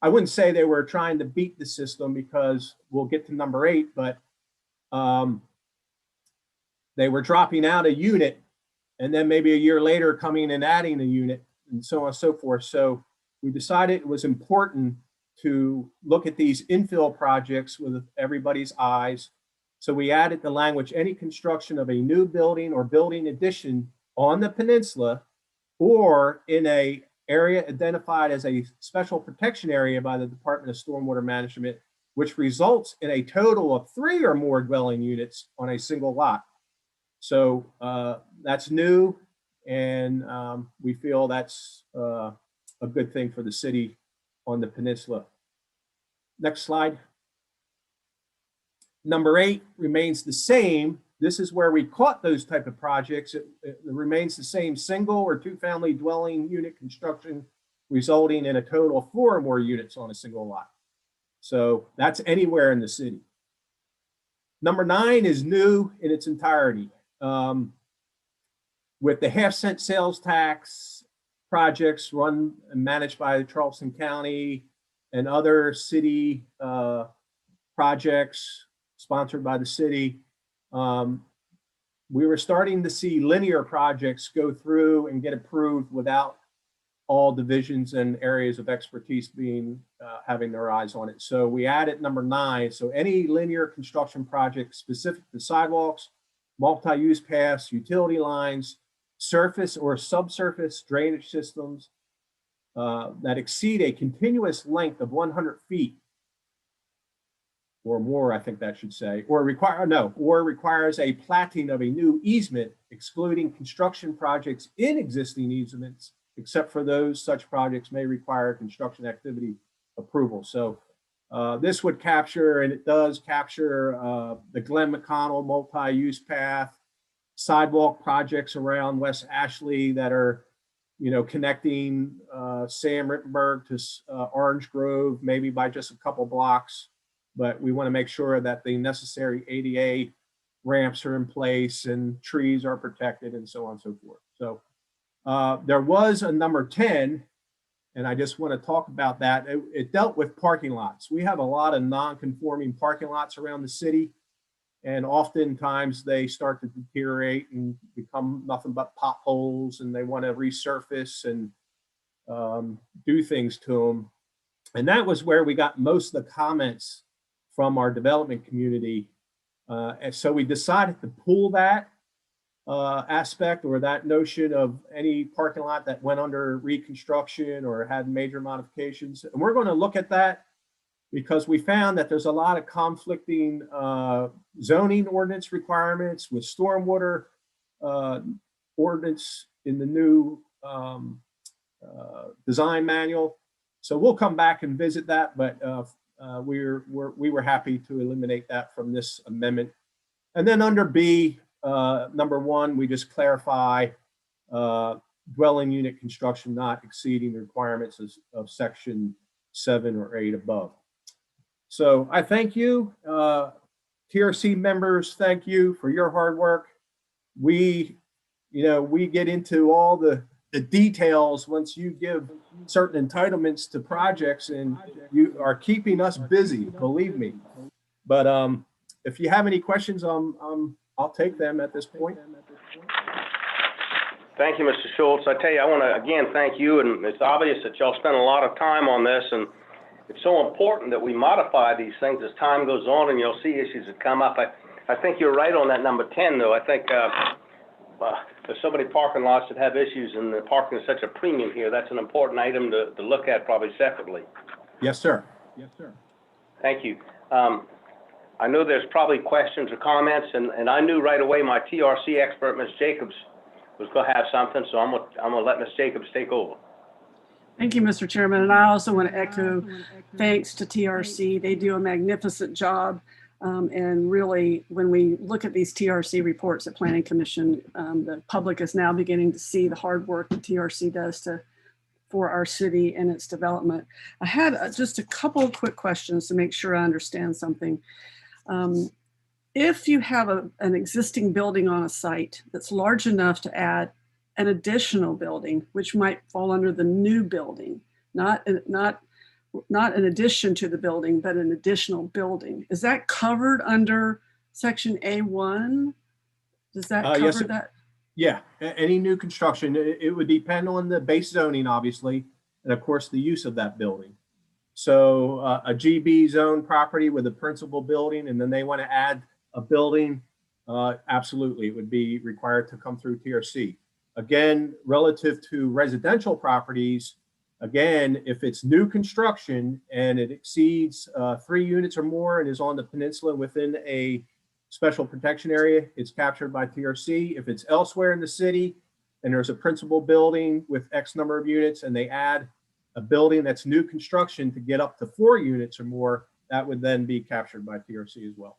I wouldn't say they were trying to beat the system, because we'll get to number 8, but they were dropping out a unit and then maybe a year later coming and adding a unit and so on and so forth. So we decided it was important to look at these infill projects with everybody's eyes. So we added the language, any construction of a new building or building addition on the peninsula or in a area identified as a special protection area by the Department of Stormwater Management, which results in a total of 3 or more dwelling units on a single lot. So that's new, and we feel that's a good thing for the city on the peninsula. Next slide. Number 8 remains the same. This is where we caught those type of projects. It remains the same, single or 2-family dwelling unit construction resulting in a total of 4 or more units on a single lot. So that's anywhere in the city. Number 9 is new in its entirety. With the half-cent sales tax projects run and managed by Charleston County and other city projects sponsored by the city, we were starting to see linear projects go through and get approved without all divisions and areas of expertise being having their eyes on it. So we added number 9. So any linear construction project specific to sidewalks, multi-use paths, utility lines, surface or subsurface drainage systems that exceed a continuous length of 100 feet or more, I think that should say, or requires a platting of a new easement, excluding construction projects in existing easements, except for those such projects may require construction activity approval. So this would capture, and it does capture, the Glen McConnell multi-use path, sidewalk projects around West Ashley that are, connecting Sam Rittenberg to Orange Grove, maybe by just a couple blocks. But we want to make sure that the necessary ADA ramps are in place and trees are protected and so on and so forth. So there was a number 10, and I just want to talk about that. It dealt with parking lots. We have a lot of non-conforming parking lots around the city, and oftentimes they start to deteriorate and become nothing but potholes, and they want to resurface and do things to them. And that was where we got most of the comments from our development community. And so we decided to pull that aspect or that notion of any parking lot that went under reconstruction or had major modifications. And we're going to look at that because we found that there's a lot of conflicting zoning ordinance requirements with stormwater ordinance in the new design manual. So we'll come back and visit that, but we were happy to eliminate that from this amendment. And then under B, number 1, we just clarify dwelling unit construction not exceeding the requirements of section 7 or 8 above. So I thank you, TRC members. Thank you for your hard work. We get into all the details once you give certain entitlements to projects, and you are keeping us busy, believe me. But if you have any questions, I'll take them at this point. Thank you, Mr. Schultz. I tell you, I want to again thank you, and it's obvious that y'all spent a lot of time on this, and it's so important that we modify these things as time goes on, and you'll see issues that come up. I think you're right on that number 10, though. I think there's so many parking lots that have issues, and the parking is such a premium here. That's an important item to look at probably separately. Yes, sir. Yes, sir. Thank you. I know there's probably questions or comments, and I knew right away my TRC expert, Ms. Jacobs, was going to have something, so I'm going to let Ms. Jacobs take over. Thank you, Mr. Chairman. And I also want to echo thanks to TRC. They do a magnificent job. And really, when we look at these TRC reports at Planning Commission, the public is now beginning to see the hard work that TRC does for our city and its development. I had just a couple of quick questions to make sure I understand something. If you have an existing building on a site that's large enough to add an additional building, which might fall under the new building, not in addition to the building, but an additional building, is that covered under section A1? Does that cover yes, that? Yeah, any new construction, it would depend on the base zoning, obviously, and of course the use of that building. So a GB zone property with a principal building, and then they want to add a building, absolutely, it would be required to come through TRC. Again, relative to residential properties, again, if it's new construction and it exceeds 3 units or more and is on the peninsula within a special protection area, it's captured by TRC. If it's elsewhere in the city and there's a principal building with X number of units and they add a building that's new construction to get up to 4 units or more, that would then be captured by TRC as well.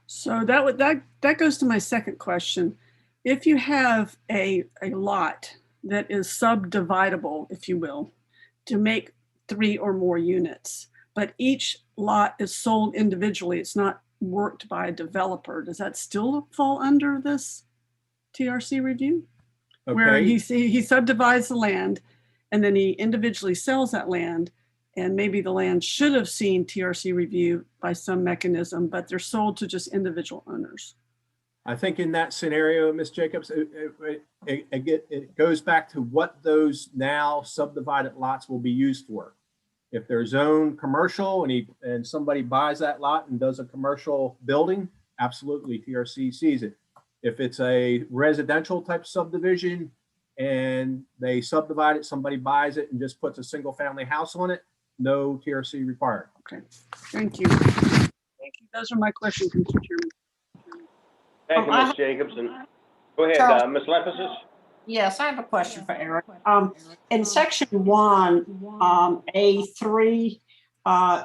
So that goes to my second question. If you have a lot that is subdividable, if you will, to make 3 or more units, but each lot is sold individually, it's not worked by a developer, does that still fall under this TRC review? Okay. Where he subdivides the land and then he individually sells that land, and maybe the land should have seen TRC review by some mechanism, but they're sold to just individual owners. I think in that scenario, Ms. Jacobs, it goes back to what those now subdivided lots will be used for. If they're zoned commercial and somebody buys that lot and does a commercial building, absolutely TRC sees it. If it's a residential type subdivision and they subdivide it, somebody buys it and just puts a single family house on it, no TRC required. Okay, thank you. Thank you. Those are my questions, Mr. Chairman. Thank you, Ms. Jacobs. And go ahead, Ms. Lemphasis. Yes, I have a question for Eric. In section 1, A3,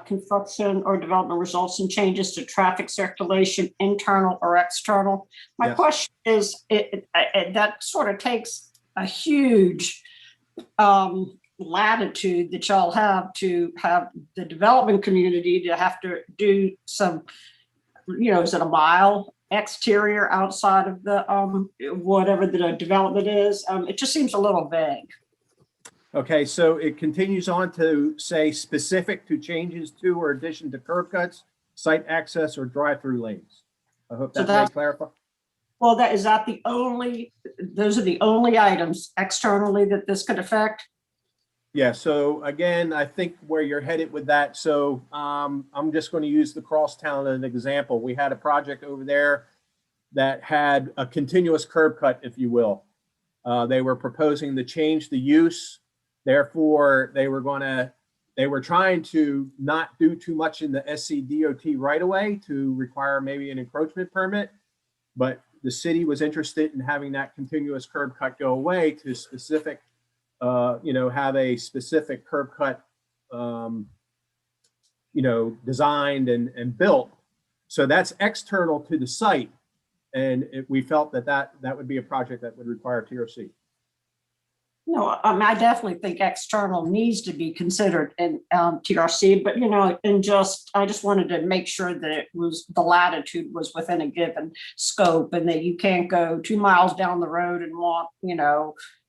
construction or development results in changes to traffic circulation, internal or external. My question is, that sort of takes a huge latitude that y'all have to have the development community to have to do some, is it a mile exterior outside of the whatever the development is? It just seems a little vague. Okay, so it continues on to say specific to changes to or addition to curb cuts, site access, or drive-through lanes. I hope that may clarify. Well, those are the only items externally that this could affect? Yeah, so again, I think where you're headed with that, so I'm just going to use the Crosstown as an example. We had a project over there that had a continuous curb cut, if you will. They were proposing to change the use. Therefore, they were trying to not do too much in the SCDOT right away to require maybe an encroachment permit. But the city was interested in having that continuous curb cut go away to specific, have a specific curb cut, designed and built. So that's external to the site. And we felt that would be a project that would require TRC. No, I definitely think external needs to be considered in TRC, but I just wanted to make sure that the latitude was within a given scope, and that you can't go 2 miles down the road and want,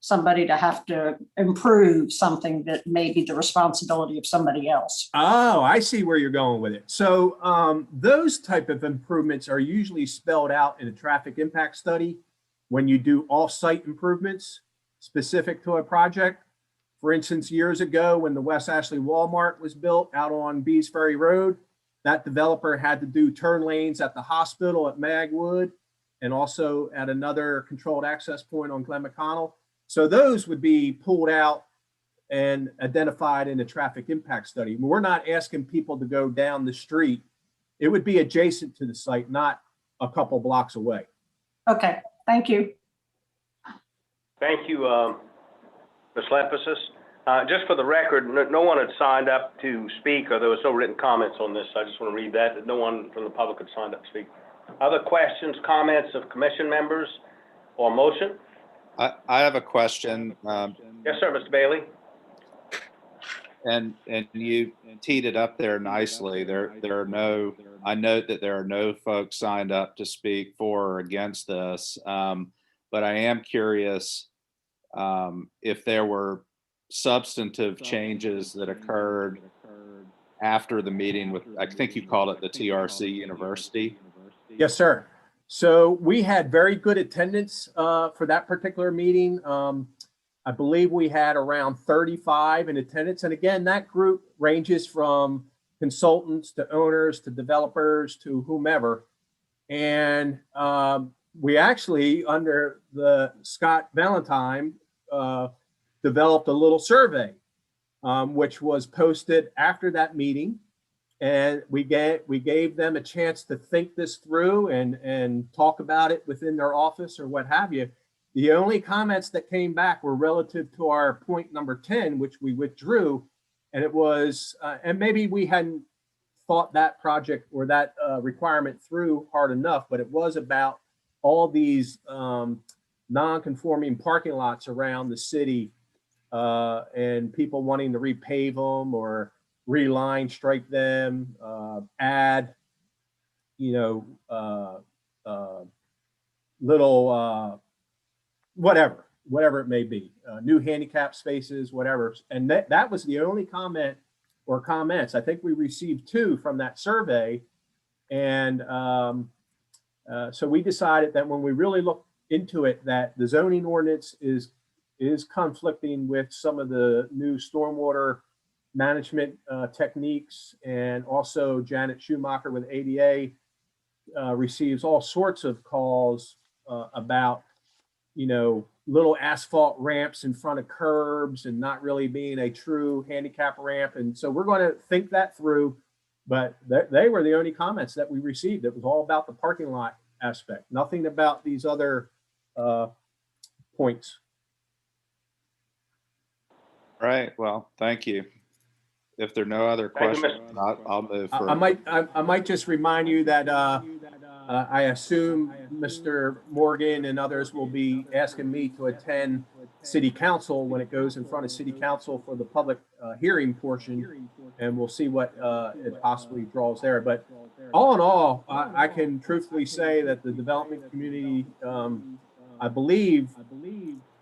somebody to have to improve something that may be the responsibility of somebody else. Oh, I see where you're going with it. So those type of improvements are usually spelled out in a traffic impact study when you do off-site improvements specific to a project. For instance, years ago when the West Ashley Walmart was built out on Bees Ferry Road, that developer had to do turn lanes at the hospital at Magwood and also at another controlled access point on Glen McConnell. So those would be pulled out and identified in a traffic impact study. We're not asking people to go down the street. It would be adjacent to the site, not a couple blocks away. Okay, thank you. Thank you, Ms. Lepsis. Just for the record, no one had signed up to speak, or there was no written comments on this. I just want to read that no one from the public had signed up to speak. Other questions, comments of commission members or motion? I have a question. Yes, sir, Mr. Bailey. And you teed it up there nicely. I note that there are no folks signed up to speak for or against this. But I am curious if there were substantive changes that occurred after the meeting with, I think you called it the TRC University. Yes, sir. So we had very good attendance for that particular meeting. I believe we had around 35 in attendance. And again, that group ranges from consultants to owners to developers to whomever. And we actually, under the Scott Valentine, developed a little survey, which was posted after that meeting. And we gave them a chance to think this through and talk about it within their office or what have you. The only comments that came back were relative to our point number 10, which we withdrew. And it was, and maybe we hadn't thought that project or that requirement through hard enough, but it was about all these non-conforming parking lots around the city and people wanting to repave them or reline, stripe them, add, little, whatever it may be, new handicap spaces, whatever. And that was the only comment or comments. I think we received 2 from that survey. And so we decided that when we really looked into it, that the zoning ordinance is conflicting with some of the new stormwater management techniques. And also Janet Schumacher with ADA receives all sorts of calls about, little asphalt ramps in front of curbs and not really being a true handicap ramp. And so we're going to think that through, but they were the only comments that we received. It was all about the parking lot aspect, nothing about these other points. Right. Well, thank you. If there are no other questions, I'll move for. I might just remind you that I assume Mr. Morgan and others will be asking me to attend City Council when it goes in front of City Council for the public hearing portion, and we'll see what it possibly draws there. But all in all, I can truthfully say that the development community, I believe,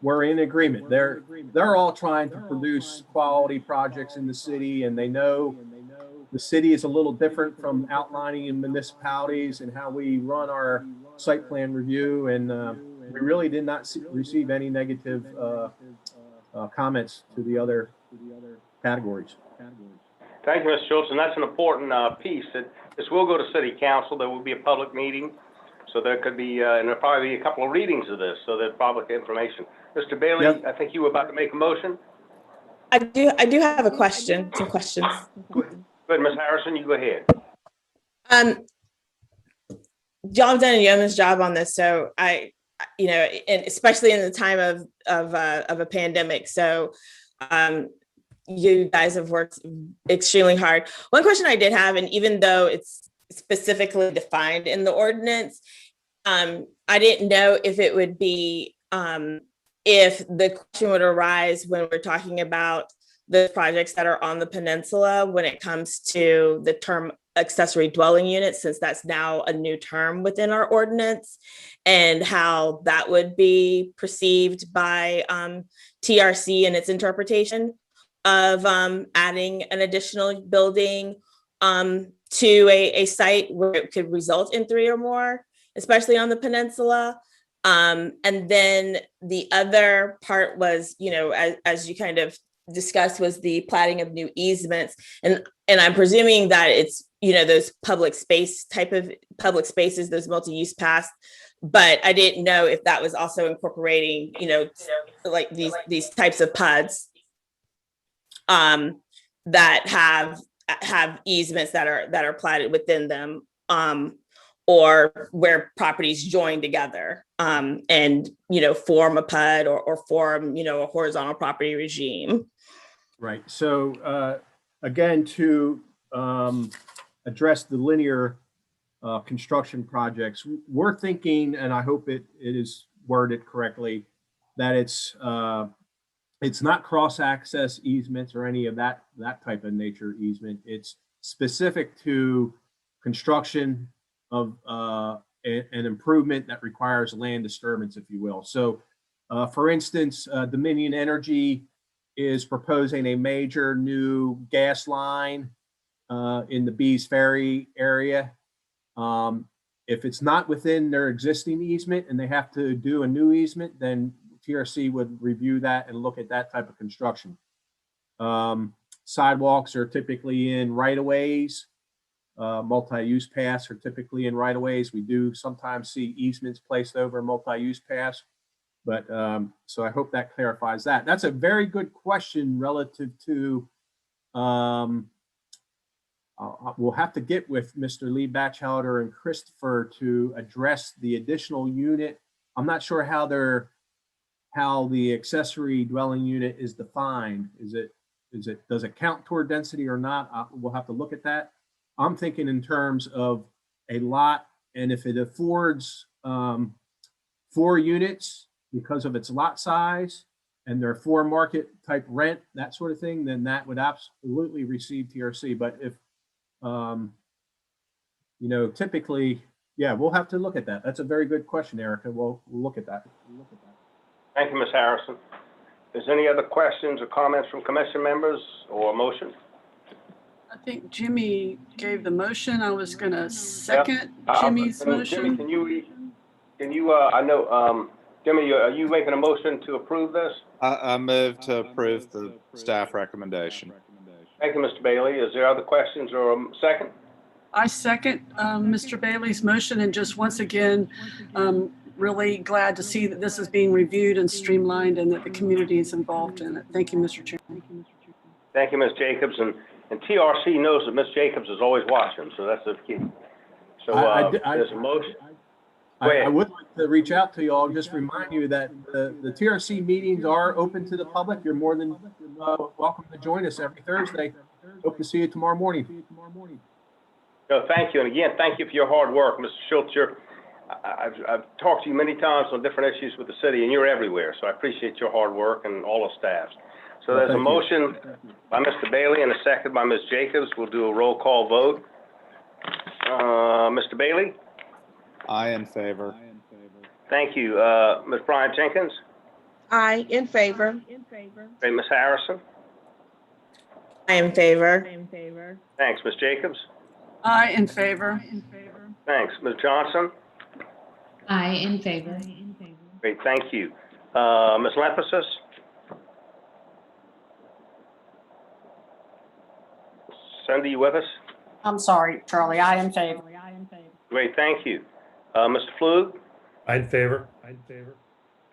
we're in agreement. They're all trying to produce quality projects in the city, and they know the city is a little different from outlining in municipalities and how we run our site plan review. And we really did not receive any negative comments to the other categories. Thank you, Mr. Schultz, and that's an important piece. That this will go to City Council. There will be a public meeting, so there could be, and there'll probably be a couple of readings of this, so there's public information. Mr. Bailey, Yep. I think you were about to make a motion. I do have a question, some questions. Good, Ms. Harrison, you go ahead. Y'all have done a yeoman's job on this, so and especially in the time of a pandemic. So you guys have worked extremely hard. One question I did have, and even though it's specifically defined in the ordinance, I didn't know if it would be if the question would arise when we're talking about the projects that are on the peninsula when it comes to the term accessory dwelling unit, since that's now a new term within our ordinance, and how that would be perceived by TRC and its interpretation of adding an additional building to a site where it could result in 3 or more, especially on the peninsula. And then the other part was, as you kind of discussed, was the platting of new easements. And I'm presuming that it's, those public spaces, those multi-use paths. But I didn't know if that was also incorporating, like these types of PUDs that have easements that are platted within them, or where properties join together and form a PUD or form a horizontal property regime. Right. So again, to address the linear construction projects, we're thinking, and I hope it is worded correctly, that it's not cross-access easements or any of that type of nature easement. It's specific to construction of an improvement that requires land disturbance, if you will. So for instance, Dominion Energy is proposing a major new gas line in the Bees Ferry area. If it's not within their existing easement and they have to do a new easement, then TRC would review that and look at that type of construction. Sidewalks are typically in right-of-ways. Multi-use paths are typically in right-of-ways. We do sometimes see easements placed over multi-use paths, but so I hope that clarifies that. That's a very good question relative to, we'll have to get with Mr. Lee Batchelder and Christopher to address the additional unit. I'm not sure how the accessory dwelling unit is defined. Does it count toward density or not? We'll have to look at that. I'm thinking in terms of a lot, and if it affords 4 units because of its lot size, and they're for market type rent, that sort of thing, then that would absolutely receive TRC. But if, typically, yeah, we'll have to look at that. That's a very good question, Erica. We'll look at that. Thank you, Ms. Harrison. Is there any other questions or comments from commission members or motion? I think Jimmy gave the motion. I was going to second Jimmy's motion. Jimmy, can you, I know, Jimmy, are you making a motion to approve this? I move to approve the staff recommendation. Thank you, Mr. Bailey. Is there other questions or a second? I second Mr. Bailey's motion, and just once again, really glad to see that this is being reviewed and streamlined and that the community is involved in it. Thank you, Mr. Chairman. Thank you, Ms. Jacobs. And TRC knows that Ms. Jacobs is always watching, so that's the key. So there's a motion. I would like to reach out to you all, just remind you that the TRC meetings are open to the public. You're more than welcome to join us every Thursday. Hope to see you tomorrow morning. No, thank you. And again, thank you for your hard work, Mr. Schultz. I've talked to you many times on different issues with the city, and you're everywhere. So I appreciate your hard work and all the staff. So there's a motion by Mr. Bailey and a second by Ms. Jacobs. We'll do a roll call vote. Mr. Bailey? Aye, in favor. Thank you. Ms. Brian Jenkins? Aye, in favor. Great. Ms. Harrison? I am in favor. Thanks. Ms. Jacobs? Aye, in favor. Thanks. Ms. Johnson? Aye, in favor. Great. Thank you. Ms. Lemphasis? Cindy, you with us? I'm sorry, Charlie, I am in favor. Great, thank you. Mr. Flug? I'm in favor.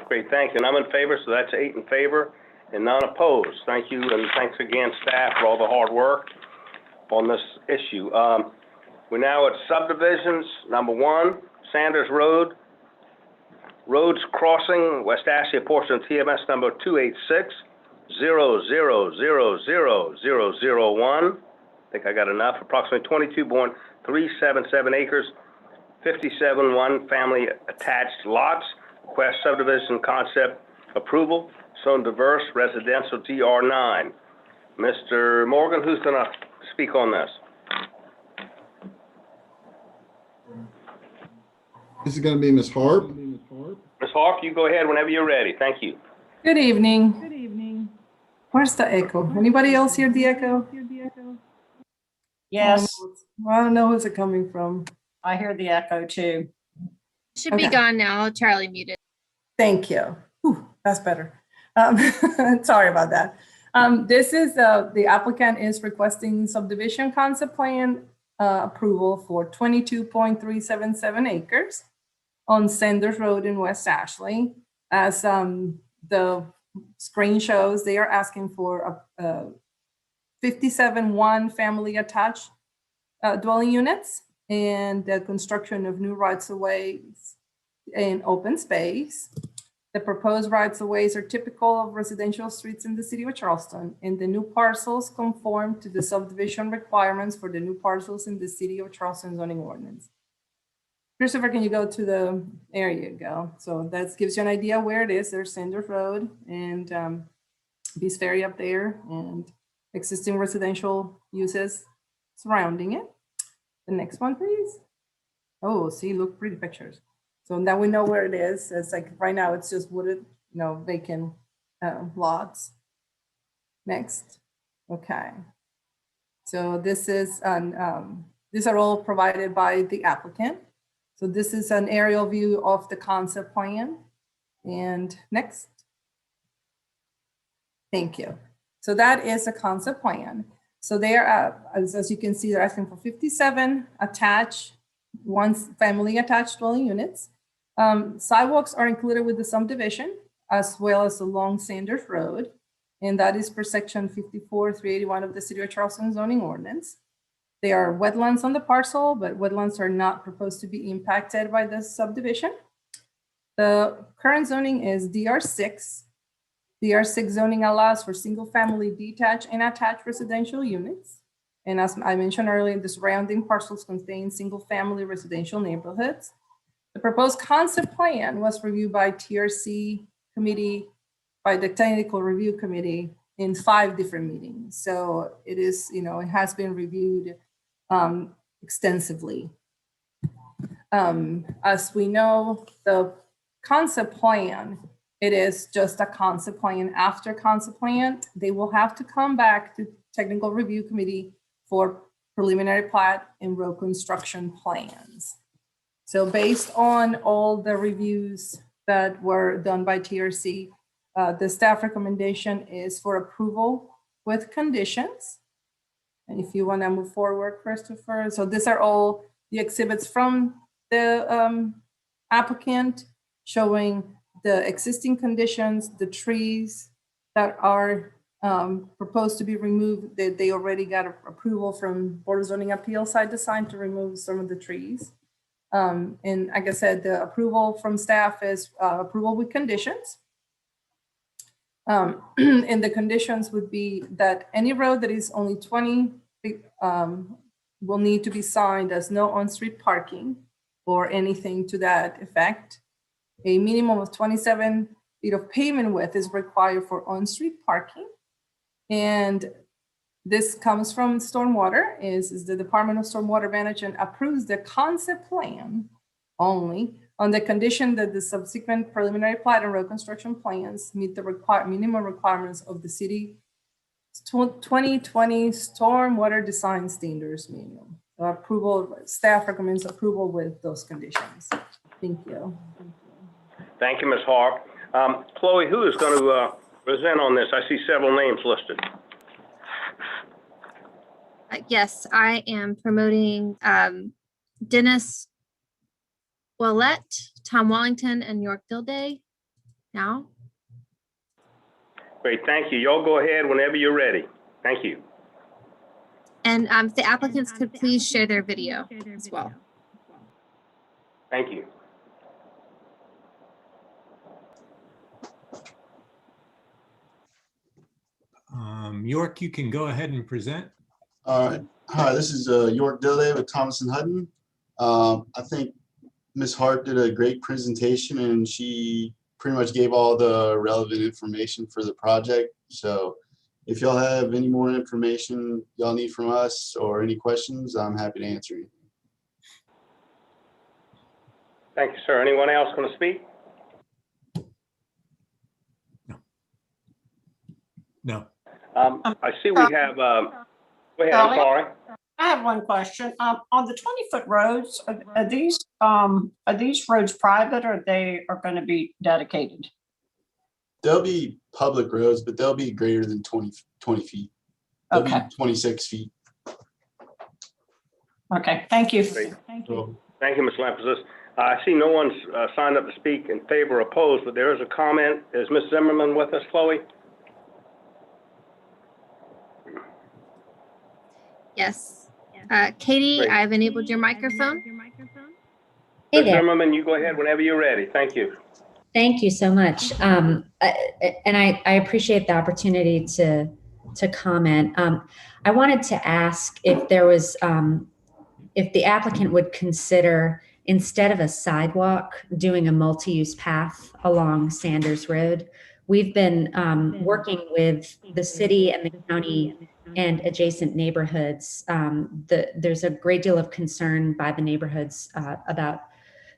Great, thank you. And I'm in favor, so that's 8 in favor and none opposed. Thank you, and thanks again, staff, for all the hard work on this issue. We're now at subdivisions. Number 1, Sanders Road, Roads Crossing, West Ashley, a portion of TMS number 286-0000001. I think I got enough. Approximately 22.377 acres, 57 one-family attached lots. Request subdivision concept approval. Zone diverse residential GR9. Mr. Morgan, who's going to speak on this? This is going to be Ms. Harp. Ms. Harp, you go ahead whenever you're ready. Thank you. Good evening. Where's the echo? Anybody else hear the echo? Yes, Well, I don't know who's it coming from. I hear the echo too. Should be Okay. gone now. Charlie muted. Thank you. Whew, that's better. Sorry about that. This is the applicant is requesting subdivision concept plan approval for 22.377 acres on Sanders Road in West Ashley. As the screen shows, they are asking for a 57 one-family attached dwelling units and the construction of new rights-of-ways in open space. The proposed rights-of-ways are typical of residential streets in the city of Charleston, and the new parcels conform to the subdivision requirements for the new parcels in the city of Charleston zoning ordinance. Christopher, can you go to the, there you go. So that gives you an idea where it is. There's Sanders Road and Beast Ferry up there and existing residential uses surrounding it. The next one, please. Oh, see, look, pretty pictures. So now we know where it is. It's like right now it's just wooded, vacant lots. Next. Okay. So this is these are all provided by the applicant. So this is an aerial view of the concept plan. And next. Thank you. So that is a concept plan. So they are, as you can see, they're asking for 57 attached, one family attached dwelling units. Sidewalks are included with the subdivision, as well as along Sanders Road. And that is per section 54-381 of the City of Charleston zoning ordinance. There are wetlands on the parcel, but wetlands are not proposed to be impacted by this subdivision. The current zoning is DR6. DR6 zoning allows for single-family detached and attached residential units. And as I mentioned earlier, the surrounding parcels contain single-family residential neighborhoods. The proposed concept plan was reviewed by TRC committee, by the technical review committee in 5 different meetings. So it is, it has been reviewed extensively. As we know, the concept plan, it is just a concept plan. After concept plan, they will have to come back to technical review committee for preliminary plat and road construction plans. So based on all the reviews that were done by TRC, the staff recommendation is for approval with conditions. And if you want to move forward, Christopher, so these are all the exhibits from the applicant showing the existing conditions, the trees that are proposed to be removed. They already got approval from Board of Zoning Appeals side design to remove some of the trees. And like I said, the approval from staff is approval with conditions. And the conditions would be that any road that is only 20 will need to be signed as no on-street parking or anything to that effect. A minimum of 27 feet of pavement width is required for on-street parking. And this comes from stormwater, is the Department of Stormwater Management approves the concept plan only on the condition that the subsequent preliminary plat and road construction plans meet the minimum requirements of the city 2020 stormwater design standards manual. Approval, staff recommends approval with those conditions. Thank you. Thank you, Ms. Harp. Chloe, who is going to present on this? I see several names listed. Yes, I am promoting Dennis Willett, Tom Wallington, and York Dilday now. Great, thank you. Y'all go ahead whenever you're ready. Thank you. And if the applicants could please share their video as well. Thank you. York, you can go ahead and present. Hi, this is York Dilday with Thomas and Hutton. I think Ms. Hart did a great presentation and she pretty much gave all the relevant information for the project. So if y'all have any more information y'all need from us or any questions, I'm happy to answer anything. Thank you, sir. Anyone else going to speak? No. I see we have, go ahead, I'm sorry. I have one question. On the 20-foot roads, are these roads private or they are going to be dedicated? They'll be public roads, but they'll be greater than 20 feet. They'll Okay. be 26 feet. Okay, thank you. Great. Thank you. Thank you, Ms. Lampazis. I see no one's signed up to speak in favor or opposed, but there is a comment. Is Ms. Zimmerman with us, Chloe? Yes. Katie, Great. I've enabled your microphone. Hey Ms. there. Zimmerman, you go ahead whenever you're ready. Thank you. Thank you so much. And I appreciate the opportunity to comment. I wanted to ask if there was, if the applicant would consider, instead of a sidewalk, doing a multi-use path along Sanders Road. We've been working with the city and the county and adjacent neighborhoods. There's a great deal of concern by the neighborhoods about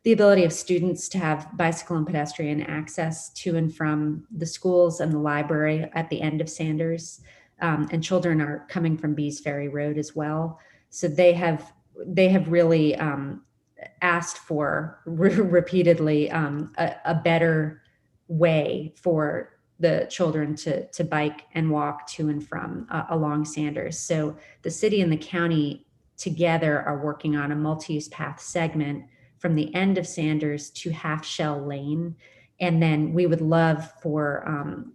the ability of students to have bicycle and pedestrian access to and from the schools and the library at the end of Sanders. And children are coming from Bees Ferry Road as well. So they have really asked for repeatedly a better way for the children to bike and walk to and from along Sanders. So the city and the county together are working on a multi-use path segment from the end of Sanders to Half Shell Lane. And then we would love for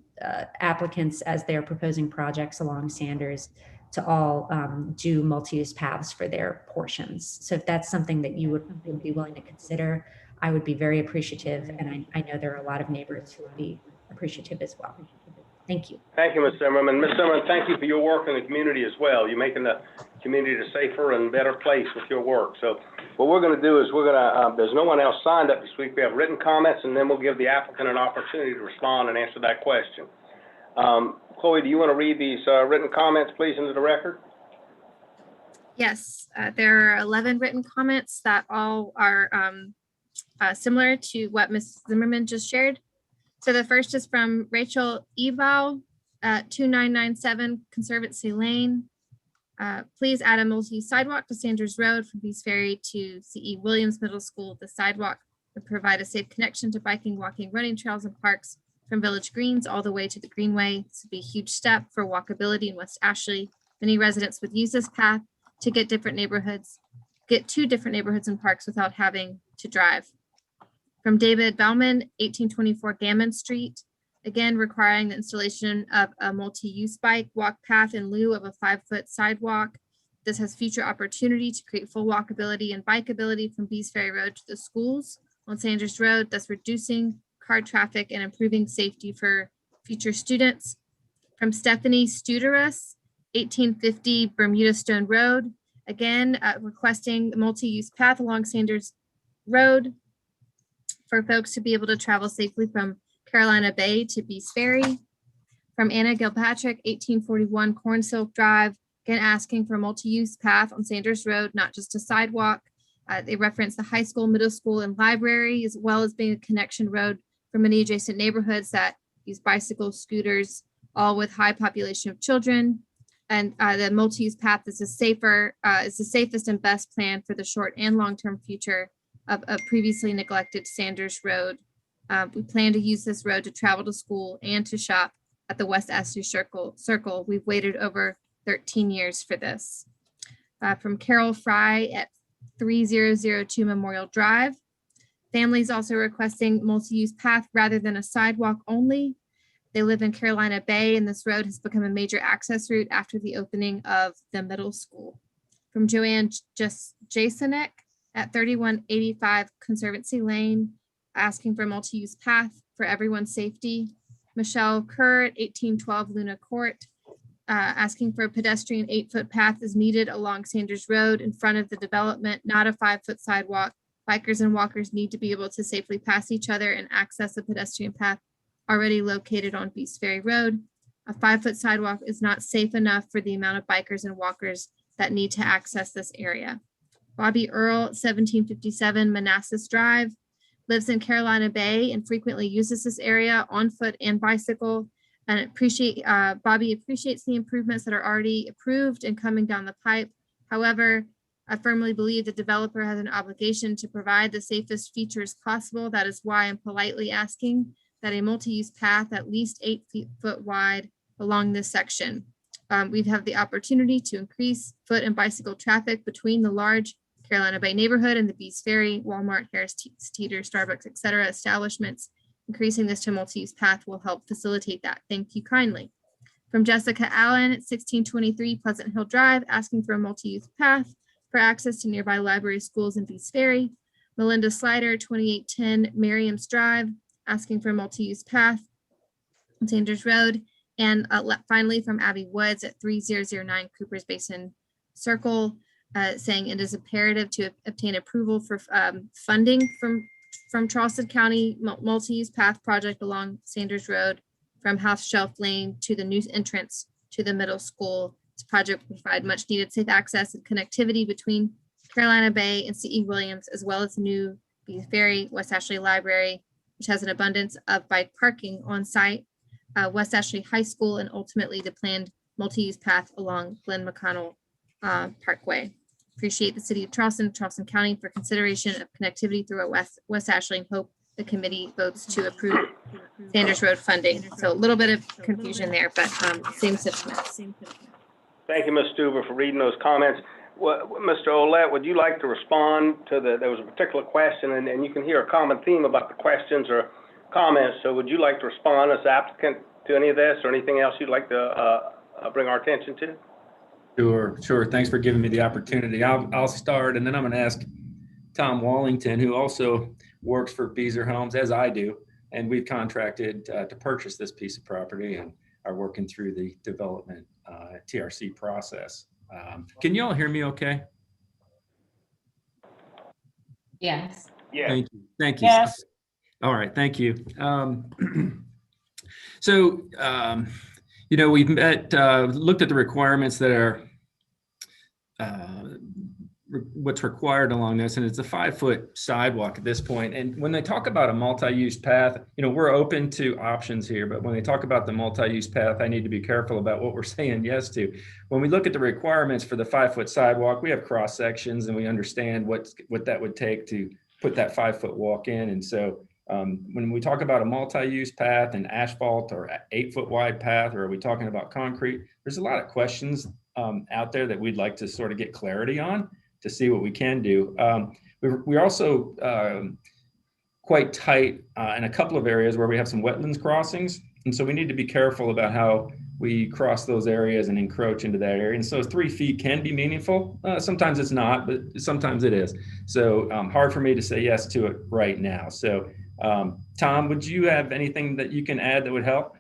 applicants, as they're proposing projects along Sanders, to all do multi-use paths for their portions. So if that's something that you would be willing to consider, I would be very appreciative. And I know there are a lot of neighbors who would be appreciative as well. Thank you. Thank you, Ms. Zimmerman. Ms. Zimmerman, thank you for your work in the community as well. You're making the community a safer and better place with your work. So what we're going to do is there's no one else signed up this week. We have written comments, and then we'll give the applicant an opportunity to respond and answer that question. Chloe, do you want to read these written comments, please, into the record? Yes, there are 11 written comments that all are similar to what Ms. Zimmerman just shared. So the first is from Rachel Eval, 2997 Conservancy Lane. Please add a multi-use sidewalk to Sanders Road from Bees Ferry to C.E. Williams Middle School. The sidewalk would provide a safe connection to biking, walking, running trails and parks from Village Greens all the way to the Greenway. This would be a huge step for walkability in West Ashley. Many residents would use this path to get to different neighborhoods and parks without having to drive. From David Bauman, 1824 Gammon Street, again requiring the installation of a multi-use bike walk path in lieu of a 5-foot sidewalk. This has future opportunity to create full walkability and bikeability from Bees Ferry Road to the schools on Sanders Road, thus reducing car traffic and improving safety for future students. From Stephanie Studeris, 1850 Bermuda Stone Road, again requesting the multi-use path along Sanders Road for folks to be able to travel safely from Carolina Bay to Bees Ferry. From Anna Gilpatrick, 1841 Corn Silk Drive, again asking for a multi-use path on Sanders Road, not just a sidewalk. They reference the high school, middle school, and library, as well as being a connection road for many adjacent neighborhoods that use bicycles, scooters, all with high population of children. And the multi-use path is the safest and best plan for the short and long-term future of a previously neglected Sanders Road. We plan to use this road to travel to school and to shop at the West Ashley Circle. We've waited over 13 years for this. from Carol Fry at 3002 Memorial Drive. Families also requesting multi-use path rather than a sidewalk only. They live in Carolina Bay, and this road has become a major access route after the opening of the middle school. From Joanne Jasonek at 3185 Conservancy Lane, asking for multi-use path for everyone's safety. Michelle Kerr at 1812 Luna Court, asking for a pedestrian 8-foot path is needed along Sanders Road in front of the development, not a 5-foot sidewalk. Bikers and walkers need to be able to safely pass each other and access a pedestrian path already located on Beast Ferry Road. A 5-foot sidewalk is not safe enough for the amount of bikers and walkers that need to access this area. Bobby Earl, 1757 Manassas Drive, lives in Carolina Bay and frequently uses this area on foot and bicycle. And Bobby appreciates the improvements that are already approved and coming down the pipe. However, I firmly believe the developer has an obligation to provide the safest features possible. That is why I'm politely asking that a multi-use path at least 8 foot wide along this section. We've had the opportunity to increase foot and bicycle traffic between the large Carolina Bay neighborhood and the Beast Ferry, Walmart, Harris Teeter, Starbucks, et cetera, establishments. Increasing this to multi-use path will help facilitate that. Thank you kindly. From Jessica Allen at 1623 Pleasant Hill Drive, asking for a multi-use path for access to nearby library, schools, and Beast Ferry. Melinda Slider, 2810 Merriam's Drive, asking for a multi-use path on Sanders Road. And finally, from Abby Woods at 3009 Cooper's Basin Circle, saying it is imperative to obtain approval for funding from Charleston County multi-use path project along Sanders Road from House Shelf Lane to the new entrance to the middle school. This project will provide much needed safe access and connectivity between Carolina Bay and C.E. Williams, as well as the new Beast Ferry, West Ashley Library, which has an abundance of bike parking on site, West Ashley High School, and ultimately the planned multi-use path along Glen McConnell Parkway. Appreciate the City of Charleston County for consideration of connectivity through West Ashley, and hope the committee votes to approve Sanders Road funding. So a little bit of confusion there, but same sentiment. Thank you, Ms. Stuber, for reading those comments. Mr. Olet, would you like to respond to there was a particular question, and you can hear a common theme about the questions or comments. So would you like to respond as applicant to any of this or anything else you'd like to bring our attention to? Sure. Thanks for giving me the opportunity. I'll start, and then I'm going to ask Tom Wallington, who also works for Beazer Homes, as I do, and we've contracted to purchase this piece of property and are working through the development TRC process. Can you all hear me okay? Yes. Yeah. Thank you. Yes. All right, thank you. So, we've looked at the requirements that are what's required along this, and it's a 5-foot sidewalk at this point. And when they talk about a multi-use path, we're open to options here, but when they talk about the multi-use path, I need to be careful about what we're saying yes to. When we look at the requirements for the 5-foot sidewalk, we have cross sections and we understand what that would take to put that 5-foot walk in. And so when we talk about a multi-use path and asphalt or 8-foot wide path, or are we talking about concrete? There's a lot of questions out there that we'd like to sort of get clarity on to see what we can do. We're also quite tight in a couple of areas where we have some wetlands crossings. And so we need to be careful about how we cross those areas and encroach into that area. And so 3 feet can be meaningful. Sometimes it's not, but sometimes it is. So hard for me to say yes to it right now. So Tom, would you have anything that you can add that would help?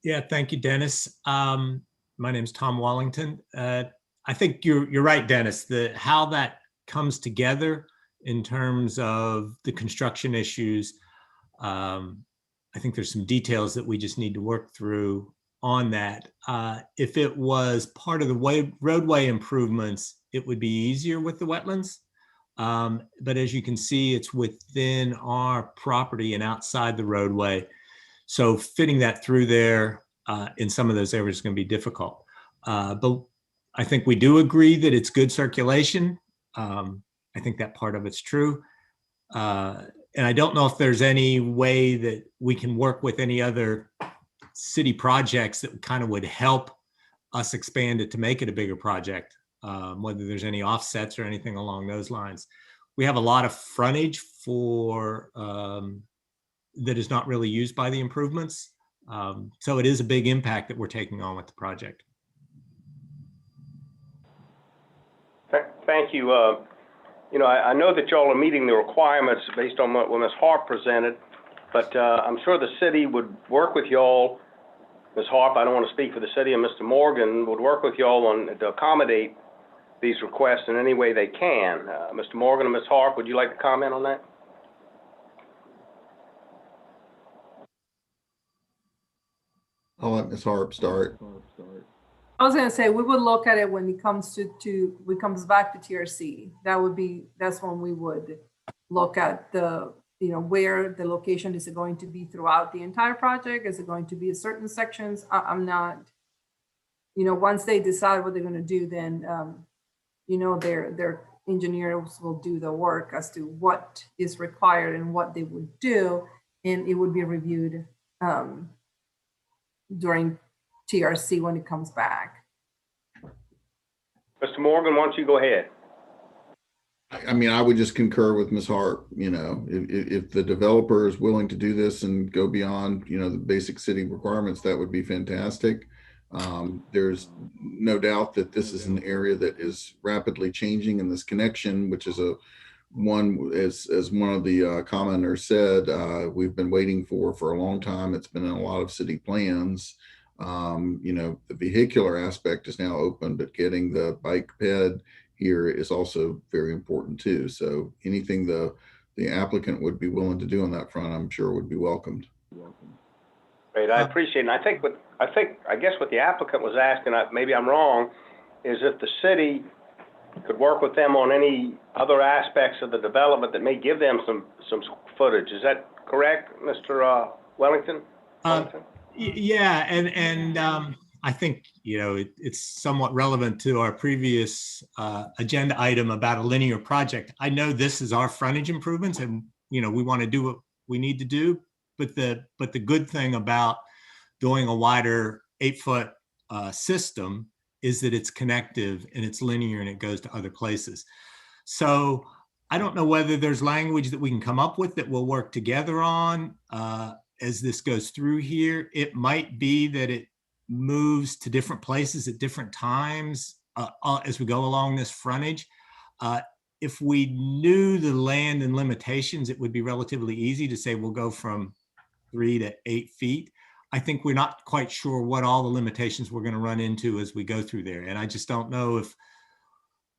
Yeah, thank you, Dennis. My name's Tom Wallington. I think you're right, Dennis, how that comes together in terms of the construction issues. I think there's some details that we just need to work through on that. If it was part of the roadway improvements, it would be easier with the wetlands. But as you can see, it's within our property and outside the roadway. So fitting that through there in some of those areas is going to be difficult. But I think we do agree that it's good circulation. I think that part of it's true. And I don't know if there's any way that we can work with any other city projects that kind of would help us expand it to make it a bigger project. whether there's any offsets or anything along those lines. We have a lot of frontage for that is not really used by the improvements. So it is a big impact that we're taking on with the project. Thank you. You know, I know that y'all are meeting the requirements based on what Ms. Harp presented, but I'm sure the city would work with y'all. Ms. Harp, I don't want to speak for the city, and Mr. Morgan would work with y'all on to accommodate these requests in any way they can. Mr. Morgan and Ms. Harp, would you like to comment on that? I'll let Ms. Harp start. I was going to say, we would look at it when it comes when it comes back to TRC. That's when we would look at the, where the location is going to be throughout the entire project. Is it going to be a certain sections? I'm not, once they decide what they're going to do, then, their engineers will do the work as to what is required and what they would do. And it would be reviewed during TRC when it comes back. Mr. Morgan, why don't you go ahead? I mean, I would just concur with Ms. Hart. If the developer is willing to do this and go beyond, the basic city requirements, that would be fantastic. There's no doubt that this is an area that is rapidly changing, and this connection, which is as one of the commenters said, we've been waiting for a long time. It's been in a lot of city plans. The vehicular aspect is now open, but getting the bike ped here is also very important too. So anything the applicant would be willing to do on that front, I'm sure would be welcomed. Great, I appreciate it. And I guess what the applicant was asking, maybe I'm wrong, is if the city could work with them on any other aspects of the development that may give them some footage. Is that correct, Mr. Wellington? Yeah, and I think it's somewhat relevant to our previous agenda item about a linear project. I know this is our frontage improvements, and we want to do what we need to do. But the good thing about doing a wider 8-foot system is that it's connective and it's linear and it goes to other places. So I don't know whether there's language that we can come up with that we'll work together on as this goes through here. It might be that it moves to different places at different times as we go along this frontage. If we knew the land and limitations, it would be relatively easy to say we'll go from 3 to 8 feet. I think we're not quite sure what all the limitations we're going to run into as we go through there. And I just don't know if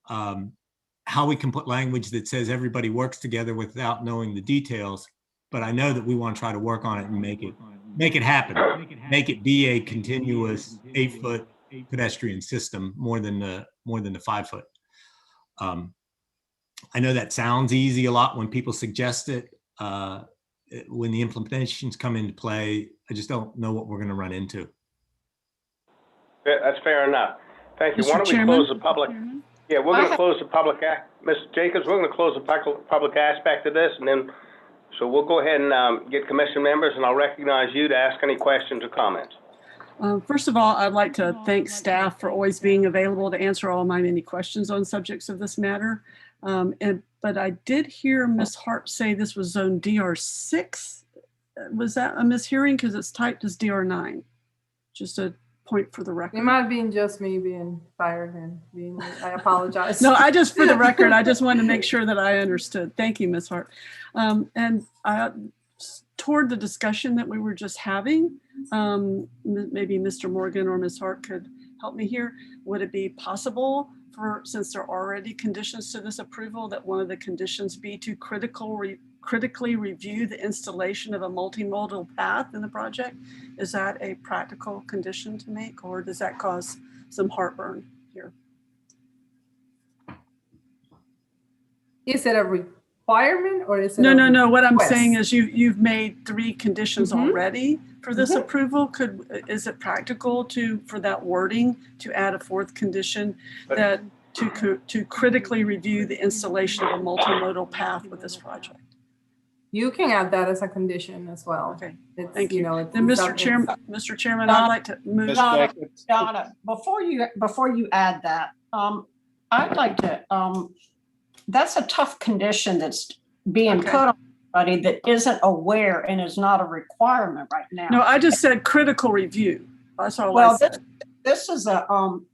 how we can put language that says everybody works together without knowing the details. But I know that we want to try to work on it and make it happen. Make it be a continuous 8-foot pedestrian system more than the 5-foot. I know that sounds easy a lot when people suggest it. When the implementations come into play, I just don't know what we're going to run into. That's fair enough. Thank you. Mr. Why don't we Chairman? close the public? Yeah, we're going to close the public. Ms. Jacobs, we're going to close the public aspect of this, and then so we'll go ahead and get commission members, and I'll recognize you to ask any questions or comments. First of all, I'd like to thank staff for always being available to answer all my many questions on subjects of this matter. But I did hear Ms. Hart say this was zone DR6. Was that a mishearing? Because it's typed as DR9. Just a point for the record. It might have been just me being tired and being late. I apologize. No, for the record, I just wanted to make sure that I understood. Thank you, Ms. Hart. And toward the discussion that we were just having, maybe Mr. Morgan or Ms. Hart could help me here. Would it be possible since there are already conditions to this approval, that one of the conditions be to critically review the installation of a multimodal path in the project? Is that a practical condition to make, or does that cause some heartburn here? Is it a requirement or is it No. What I'm saying is you've made 3 conditions already for this approval. Is it practical for that wording to add a 4th condition that to critically review the installation of a multimodal path with this project? You can add that as a condition as well. Okay, thank you. Then Mr. Chairman, I'd like to move. Donna, before you add that, I'd like to, that's a tough condition that's being Okay. put on somebody that isn't aware and is not a requirement right now. No, I just said critical review. That's all I Well, said. this is a,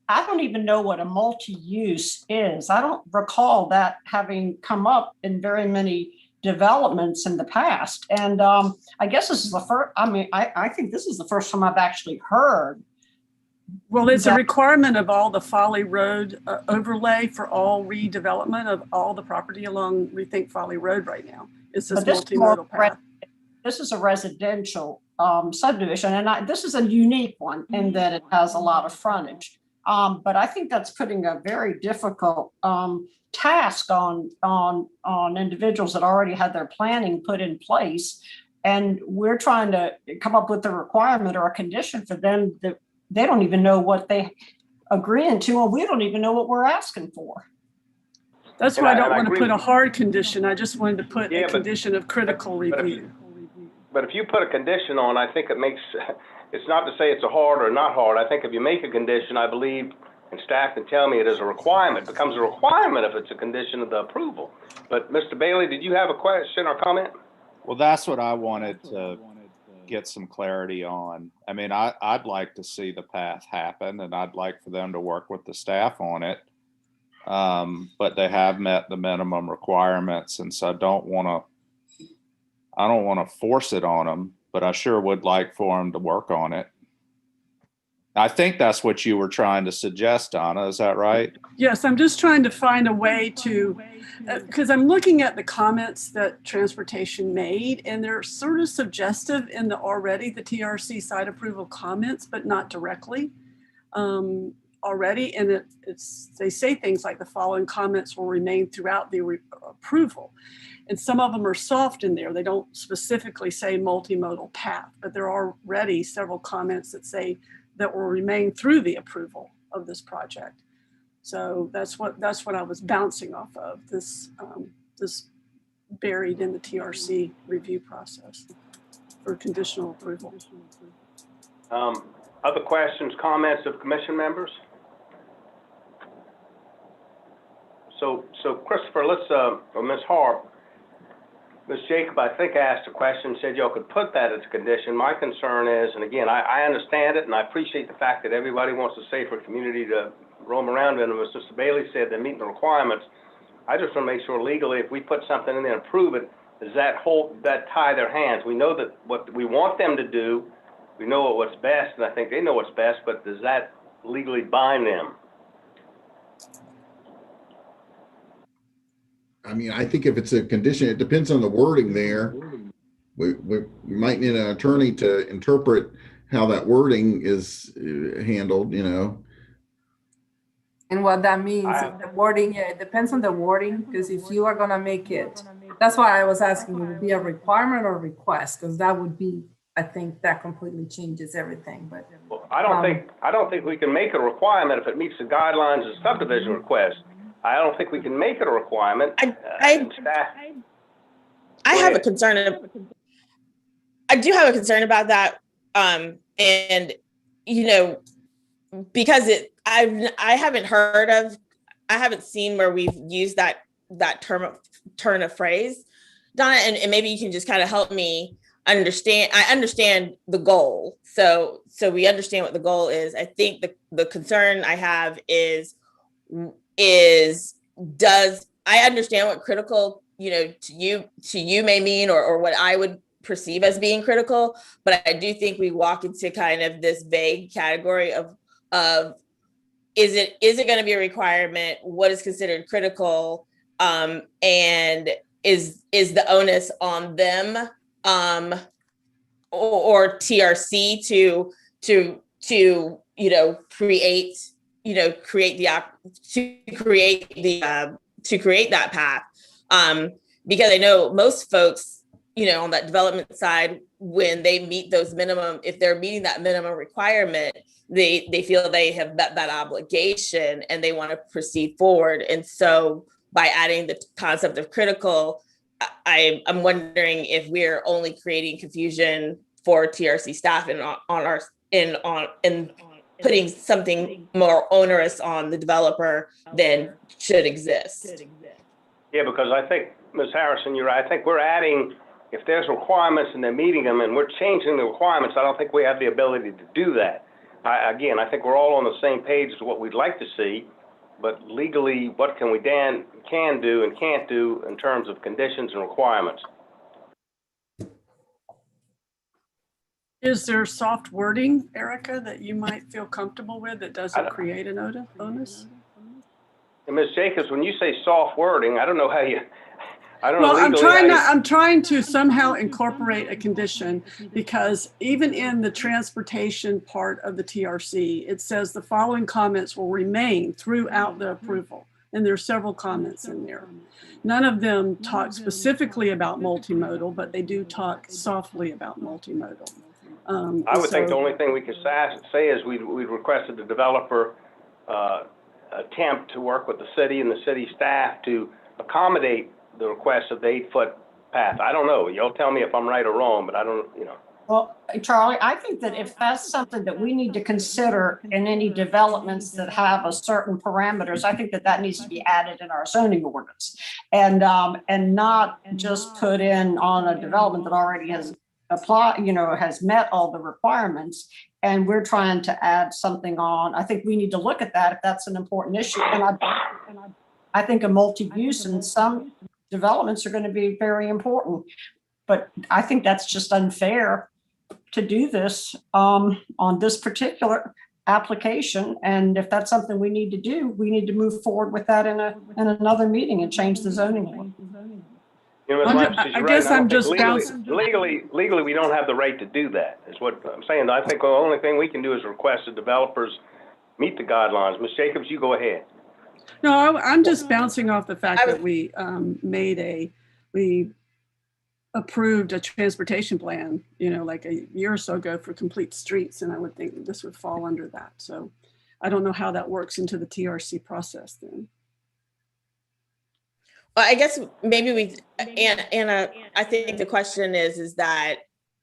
I don't even know what a multi-use is. I don't recall that having come up in very many developments in the past. And I guess this is the first, I think this is the first time I've actually heard. Well, it's a that- requirement of all the Folly Road overlay for all redevelopment of all the property along Rethink Folly Road right now. It's this But this is more multimodal path. This is a residential subdivision, and this is a unique one in that it has a lot of frontage. But I think that's putting a very difficult task on individuals that already had their planning put in place. And we're trying to come up with a requirement or a condition for them that they don't even know what they agreeing to, and we don't even know what we're asking for. That's And why I I- don't and I want to agree put a with you. hard condition. I just wanted to put Yeah, a but- condition of critical review. But if you put a condition on, I think it makes, it's not to say it's a hard or not hard. I think if you make a condition, I believe, and staff can tell me it is a requirement, it becomes a requirement if it's a condition of the approval. But Mr. Bailey, did you have a question or comment? Well, that's what I wanted to get some clarity on. I mean, I'd like to see the path happen, and I'd like for them to work with the staff on it. But they have met the minimum requirements, and so I don't want to force it on them, but I sure would like for them to work on it. I think that's what you were trying to suggest, Donna. Is that right? Yes, I'm just trying to find a way to, because I'm looking at the comments that transportation made, and they're sort of suggestive in the TRC site approval comments, but not directly already. And they say things like the following comments will remain throughout the approval. And some of them are soft in there. They don't specifically say multimodal path, but there are already several comments that say that will remain through the approval of this project. So that's what I was bouncing off of, this buried in the TRC review process for conditional approval. Other questions, comments of commission members? So Christopher, or Ms. Harp, Ms. Jacob, I think asked a question, said y'all could put that as a condition. My concern is, and again, I understand it, and I appreciate the fact that everybody wants a safer community to roam around in. And as Mr. Bailey said, they're meeting the requirements. I just want to make sure legally, if we put something in there and approve it, does that tie their hands? We know that what we want them to do, we know what's best, and I think they know what's best, but does that legally bind them? I mean, I think if it's a condition, it depends on the wording there. We might need an attorney to interpret how that wording is handled, you know. And what that means, the wording, yeah, it depends on the wording, because if you are gonna make it, that's why I was asking, would it be a requirement or a request? Because that would be, I think that completely changes everything, but. Well, I don't think we can make it a requirement if it meets the guidelines of subdivision request. I don't think we can make it a requirement. I have a concern. I do have a concern about that. And you know, because I haven't seen where we've used that turn of phrase, Donna, and maybe you can just kind of help me understand. I understand the goal. So we understand what the goal is. I think the concern I have is does I understand what critical, you know, to you may mean, or what I would perceive as being critical, but I do think we walk into kind of this vague category of is it going to be a requirement? What is considered critical? And is the onus on them or TRC to create that path, because I know most folks, you know, on that development side, when they meet those minimum, if they're meeting that minimum requirement, they feel they have met that obligation and they want to proceed forward. And so by adding the concept of critical, I'm wondering if we're only creating confusion for TRC staff and putting something more onerous on the developer than should exist. Yeah, because I think, Ms. Harrison, you're right. I think we're adding, if there's requirements and they're meeting them and we're changing the requirements, I don't think we have the ability to do that. Again, I think we're all on the same page as what we'd like to see, but legally, what can we can do and can't do in terms of conditions and requirements? Is there soft wording, Erica, that you might feel comfortable with that doesn't create an onus? And Ms. Jacobs, when you say soft wording, I don't know how you, I don't Well, know legally I'm trying to somehow incorporate a condition, because even in the transportation part of the TRC, it says the following comments will remain throughout the approval. And there's several comments in there. None of them talk specifically about multimodal, but they do talk softly about multimodal. I would think the only thing we could say is we requested the developer attempt to work with the city and the city staff to accommodate the request of the 8-foot path. I don't know. You'll tell me if I'm right or wrong, but I don't, you know. Well, Charlie, I think that if that's something that we need to consider in any developments that have a certain parameters, I think that that needs to be added in our zoning ordinance, and not just put in on a development that already has applied, has met all the requirements, and we're trying to add something on. I think we need to look at that if that's an important issue. And I think a multi-use in some developments are going to be very important, but I think that's just unfair to do this on this particular application. And if that's something we need to do, we need to move forward with that in another meeting and change the zoning law. I guess I'm just bouncing. Legally, we don't have the right to do that, is what I'm saying. I think the only thing we can do is request the developers meet the guidelines. Ms. Jacobs, you go ahead. No, I'm just bouncing off the fact that we approved a transportation plan, like a year or so ago for complete streets, and I would think this would fall under that. So I don't know how that works into the TRC process then. Well, I guess maybe Anna, I think the question is that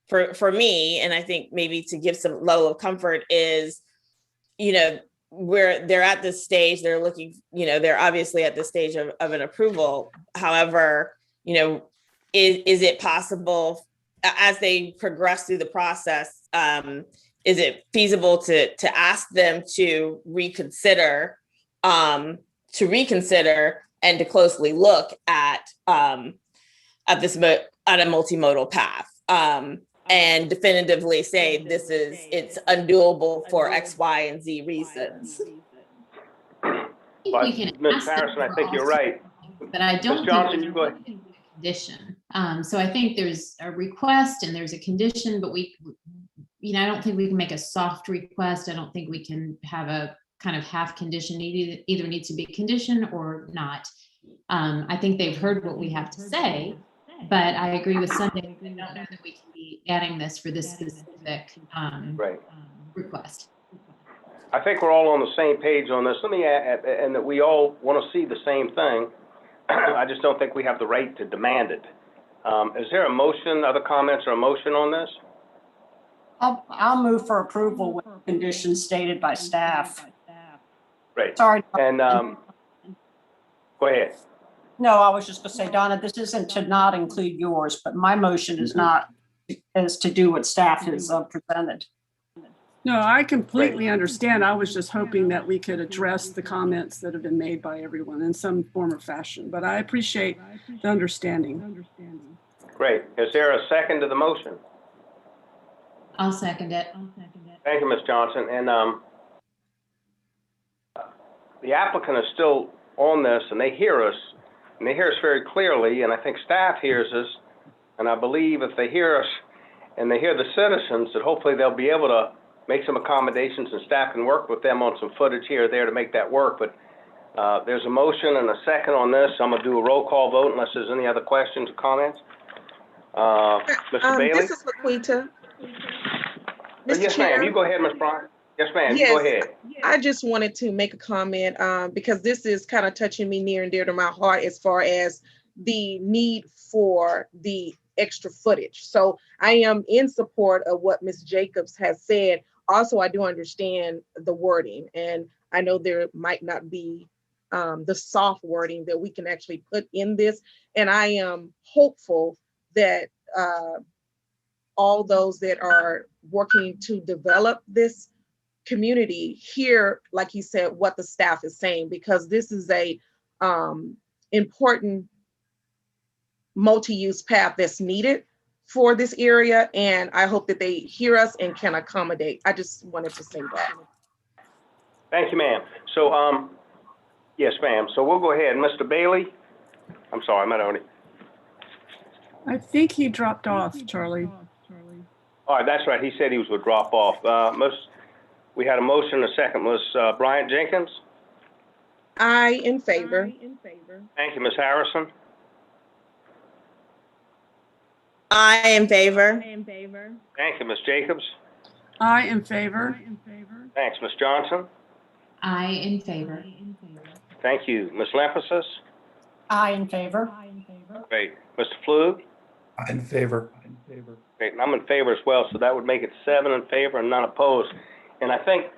for me, and I think maybe to give some level of comfort is, where they're at this stage, they're looking, they're obviously at this stage of an approval. However, is it possible as they progress through the process, is it feasible to ask them to reconsider and to closely look at this at a multimodal path, and definitively say it's undoable for X, Y, and Z reasons? We can Ms. ask Harrison, them I think you're right. But I don't Ms. Johnson, you go ahead. Condition. So I think there's a request and there's a condition, but I don't think we can make a soft request. I don't think we can have a kind of half condition. Either needs to be a condition or not. I think they've heard what we have to say, but I agree with Sunday. I don't know that we can be adding this for this specific request. I think we're all on the same page on this. Let me add, and that we all want to see the same thing. I just don't think we have the right to demand it. Is there a motion, other comments or a motion on this? I'll move for approval with conditions stated by staff. Right. Sorry. And go ahead. No, I was just going to say, Donna, this isn't to not include yours, but my motion is to do what staff has presented. No, I completely understand. I was just hoping that we could address the comments that have been made by everyone in some form or fashion, but I appreciate the understanding. Great. Is there a second to the motion? I'll second it. Thank you, Ms. Johnson. And the applicant is still on this, and they hear us very clearly, and I think staff hears us, and I believe if they hear us and they hear the citizens, that hopefully they'll be able to make some accommodations, and staff can work with them on some footage here or there to make that work. But there's a motion and a second on this. I'm going to do a roll call vote unless there's any other questions or comments. Mr. Bailey? This is LaQuita. Yes, ma'am. You go ahead, Ms. Bryant. Yes, ma'am. You go ahead. I just wanted to make a comment because this is kind of touching me near and dear to my heart as far as the need for the extra footage. So I am in support of what Ms. Jacobs has said also, I do understand the wording, and I know there might not be the soft wording that we can actually put in this. And I am hopeful that all those that are working to develop this community hear, like he said, what the staff is saying, because this is a important multi-use path that's needed for this area. And I hope that they hear us and can accommodate. I just wanted to say that. Thank you, ma'am. So, yes, ma'am. So we'll go ahead. Mr. Bailey, I'm sorry, I'm not on it. I think he dropped off, Charlie. All right, that's right. He said he was going to drop off. We had a motion. A second was Bryant Jenkins. I in favor. Thank you, Ms. Harrison. I in favor. Thank you, Ms. Jacobs. I in favor. Thanks, Ms. Johnson. I in favor. Thank you, Ms. Lemphasis. I in favor. Great. Mr. Flug. I in favor. Great, and I'm in favor as well, so that would make it 7 in favor and none opposed. And I think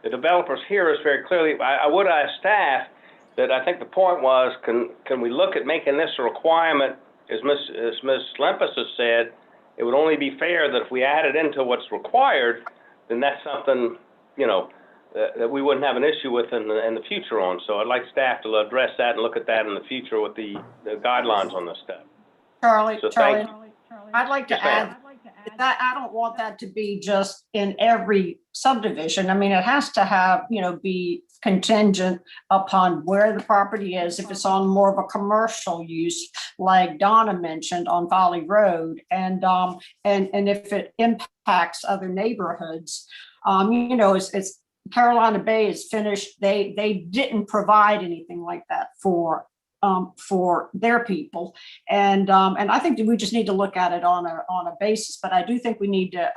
the developers hear us very clearly. I would ask staff that I think the point was, can we look at making this a requirement, as Ms. Lemphasis said, it would only be fair that if we added into what's required, then that's something, you know, that we wouldn't have an issue with in the future on. So I'd like staff to address that and look at that in the future with the guidelines on this stuff. Charlie, So Charlie, thank you. I'd like to Yes, ma'am. add that I don't want that to be just in every subdivision. I mean, it has to have, be contingent upon where the property is. If it's on more of a commercial use, like Donna mentioned on Valley Road, and if it impacts other neighborhoods, it's Carolina Bay is finished. They didn't provide anything like that for their people. And I think that we just need to look at it on a basis, but I do think we need to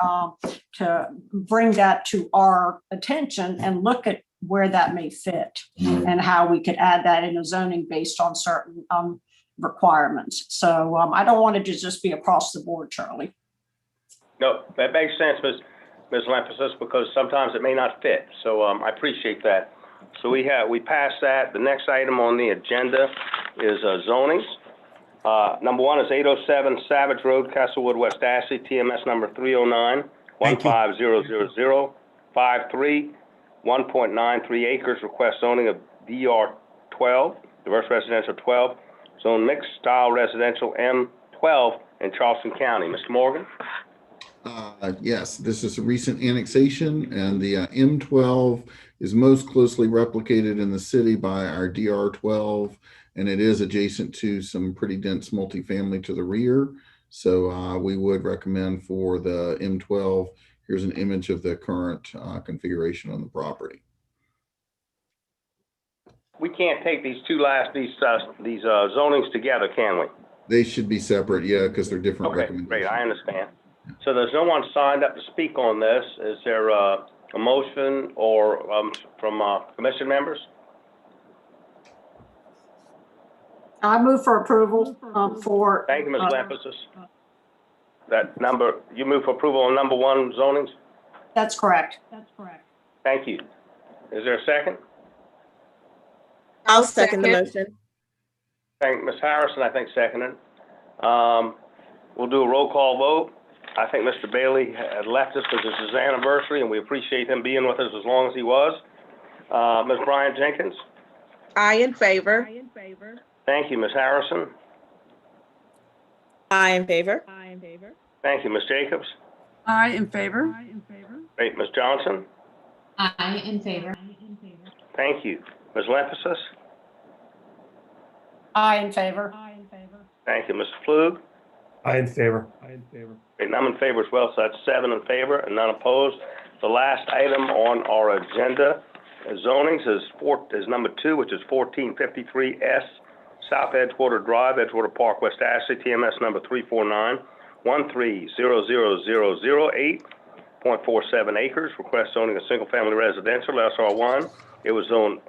bring that to our attention and look at where that may fit and how we could add that in a zoning based on certain requirements. So I don't want it to just be across the board, Charlie. No, that makes sense, Ms. Lemphasis, because sometimes it may not fit. So I appreciate that. So we passed that. The next item on the agenda is zonings. Number 1 is 807 Savage Road, Castlewood, West Ashley, TMS number 309-1500053, 1.93 acres, request zoning of DR 12, diverse residential 12, zone mixed style residential M12 in Charleston County. Mr. Morgan? Yes, this is a recent annexation, and the M12 is most closely replicated in the city by our DR12, and it is adjacent to some pretty dense multifamily to the rear. So we would recommend for the M12. Here's an image of the current configuration on the property. We can't take these zonings together, can we? They should be separate, yeah, because they're different recommendations. Great, I understand. So there's no one signed up to speak on this. Is there a motion or from commission members? I move for approval for. Thank you, Ms. Lemphasis. That number, you move for approval on number 1 zonings? That's correct. Thank you. Is there a second? I'll second the motion. Thank Ms. Harrison, I think seconded. We'll do a roll call vote. I think Mr. Bailey had left us because it's his anniversary, and we appreciate him being with us as long as he was. Ms. Bryant Jenkins? I in favor. Thank you, Ms. Harrison. I in favor. Thank you, Ms. Jacobs. I in favor. Great, Ms. Johnson. I in favor. Thank you. Ms. Lemphasis. I in favor. Thank you, Mr. Flug. I in favor. Great, and I'm in favor as well, so that's 7 in favor and none opposed. The last item on our agenda, zonings, is number 2, which is 1453 S South Edgewater Drive, Edgewater Park, West Ashley, TMS number 349-1300008.47 acres. Request zoning of single-family residential, SR1. It was zoned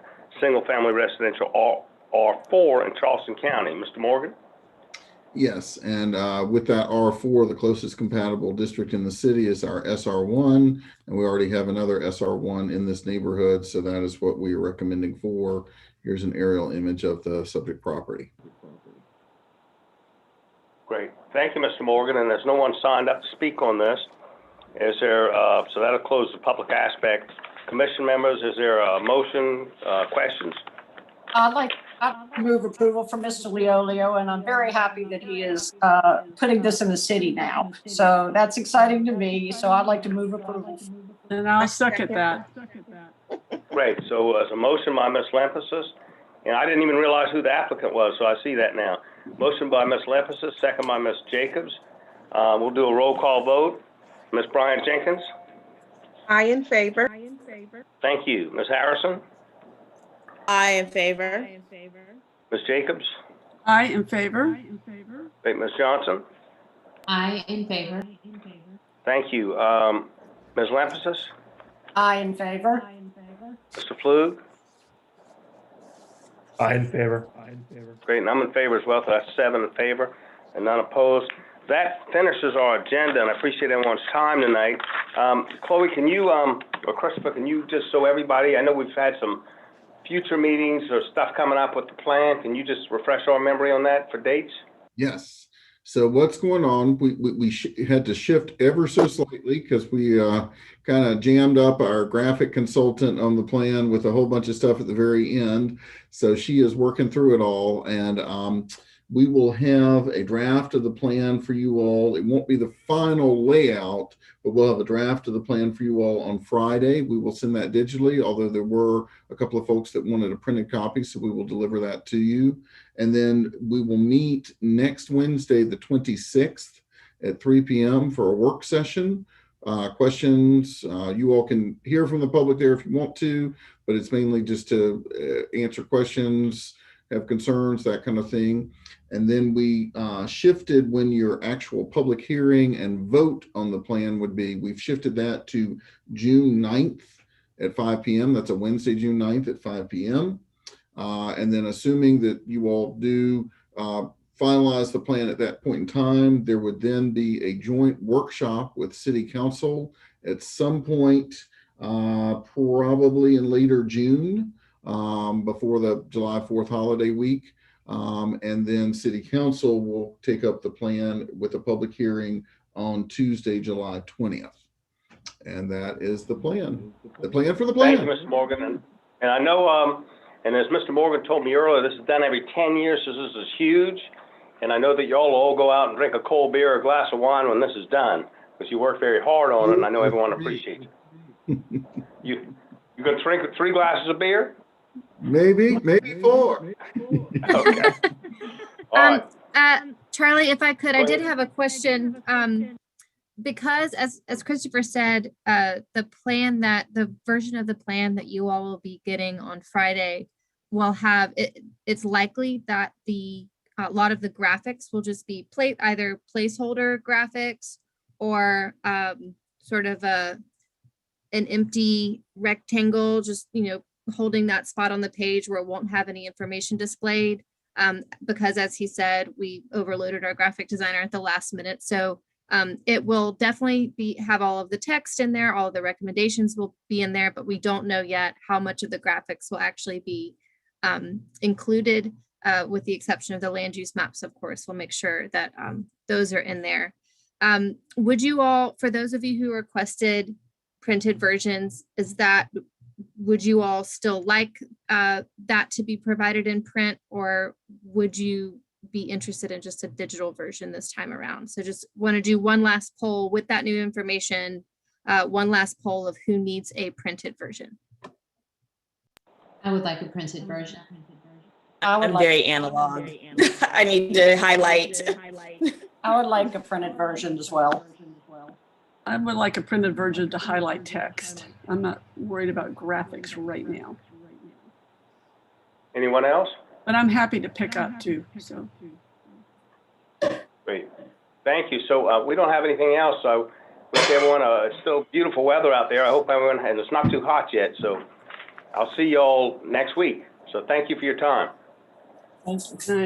single-family residential R4 in Charleston County. Mr. Morgan? Yes, and with that R4, the closest compatible district in the city is our SR1, and we already have another SR1 in this neighborhood, so that is what we are recommending for. Here's an aerial image of the subject property. Great. Thank you, Mr. Morgan, and there's no one signed up to speak on this. Is there, so that'll close the public aspect. Commission members, is there a motion, questions? I'd like to move approval for Mr. Leolio, and I'm very happy that he is putting this in the city now. So that's exciting to me. So I'd like to move approval. And I'll second that. Great, so as a motion by Ms. Lampasas, and I didn't even realize who the applicant was, so I see that now. Motion by Ms. Lampasas, second by Ms. Jacobs. We'll do a roll call vote. Ms. Bryant Jenkins? I in favor. Thank you. Ms. Harrison? I in favor. Ms. Jacobs? I in favor. Great, Ms. Johnson? I in favor. Thank you. Ms. Lampasas? I in favor. Mr. Flug? I in favor. Great, and I'm in favor as well, so that's 7 in favor and none opposed. That finishes our agenda, and I appreciate everyone's time tonight. Chloe, can you, or Christopher, can you just, so everybody, I know we've had some future meetings or stuff coming up with the plan. Can you just refresh our memory on that for dates? Yes. So what's going on? We had to shift ever so slightly because we kind of jammed up our graphic consultant on the plan with a whole bunch of stuff at the very end. So she is working through it all, and we will have a draft of the plan for you all. It won't be the final layout, but we'll have a draft of the plan for you all on Friday. We will send that digitally, although there were a couple of folks that wanted a printed copy, so we will deliver that to you. And then we will meet next Wednesday, the 26th at 3 p.m. for a work session. Questions, you all can hear from the public there if you want to, but it's mainly just to answer questions, have concerns, that kind of thing. And then we shifted when your actual public hearing and vote on the plan would be. We've shifted that to June 9th at 5 p.m. That's a Wednesday, June 9th at 5 p.m. And then assuming that you all do finalize the plan at that point in time, there would then be a joint workshop with City Council at some point, probably in later June, before the July 4th holiday week. And then City Council will take up the plan with a public hearing on Tuesday, July 20th. And that is the plan. The plan for the plan. Thank you, Mr. Morgan. And I know, and as Mr. Morgan told me earlier, this is done every 10 years, so this is huge. And I know that y'all will all go out and drink a cold beer or a glass of wine when this is done, because you work very hard on it, and I know everyone appreciates it. You gonna drink 3 glasses of beer? Maybe 4. Okay. All right. Charlie, if I could, I did have a question. Because as Christopher said, the version of the plan that you all will be getting on Friday will have it's likely that a lot of the graphics will just be either placeholder graphics or sort of an empty rectangle, just holding that spot on the page where it won't have any information displayed. Because as he said, we overloaded our graphic designer at the last minute. So it will definitely have all of the text in there, all of the recommendations will be in there, but we don't know yet how much of the graphics will actually be included, with the exception of the land use maps, of course. We'll make sure that those are in there. Would you all, for those of you who requested printed versions, would you all still like that to be provided in print, or would you be interested in just a digital version this time around? So just want to do one last poll with that new information, one last poll of who needs a printed version. I would like a printed version. I'm very analog. I need to highlight. I would like a printed version as well. I would like a printed version to highlight text. I'm not worried about graphics right now. Anyone else? But I'm happy to pick up too, so. Great. Thank you. So we don't have anything else. So wish everyone, it's still beautiful weather out there. I hope everyone, and it's not too hot yet. So I'll see y'all next week. So thank you for your time. Thanks.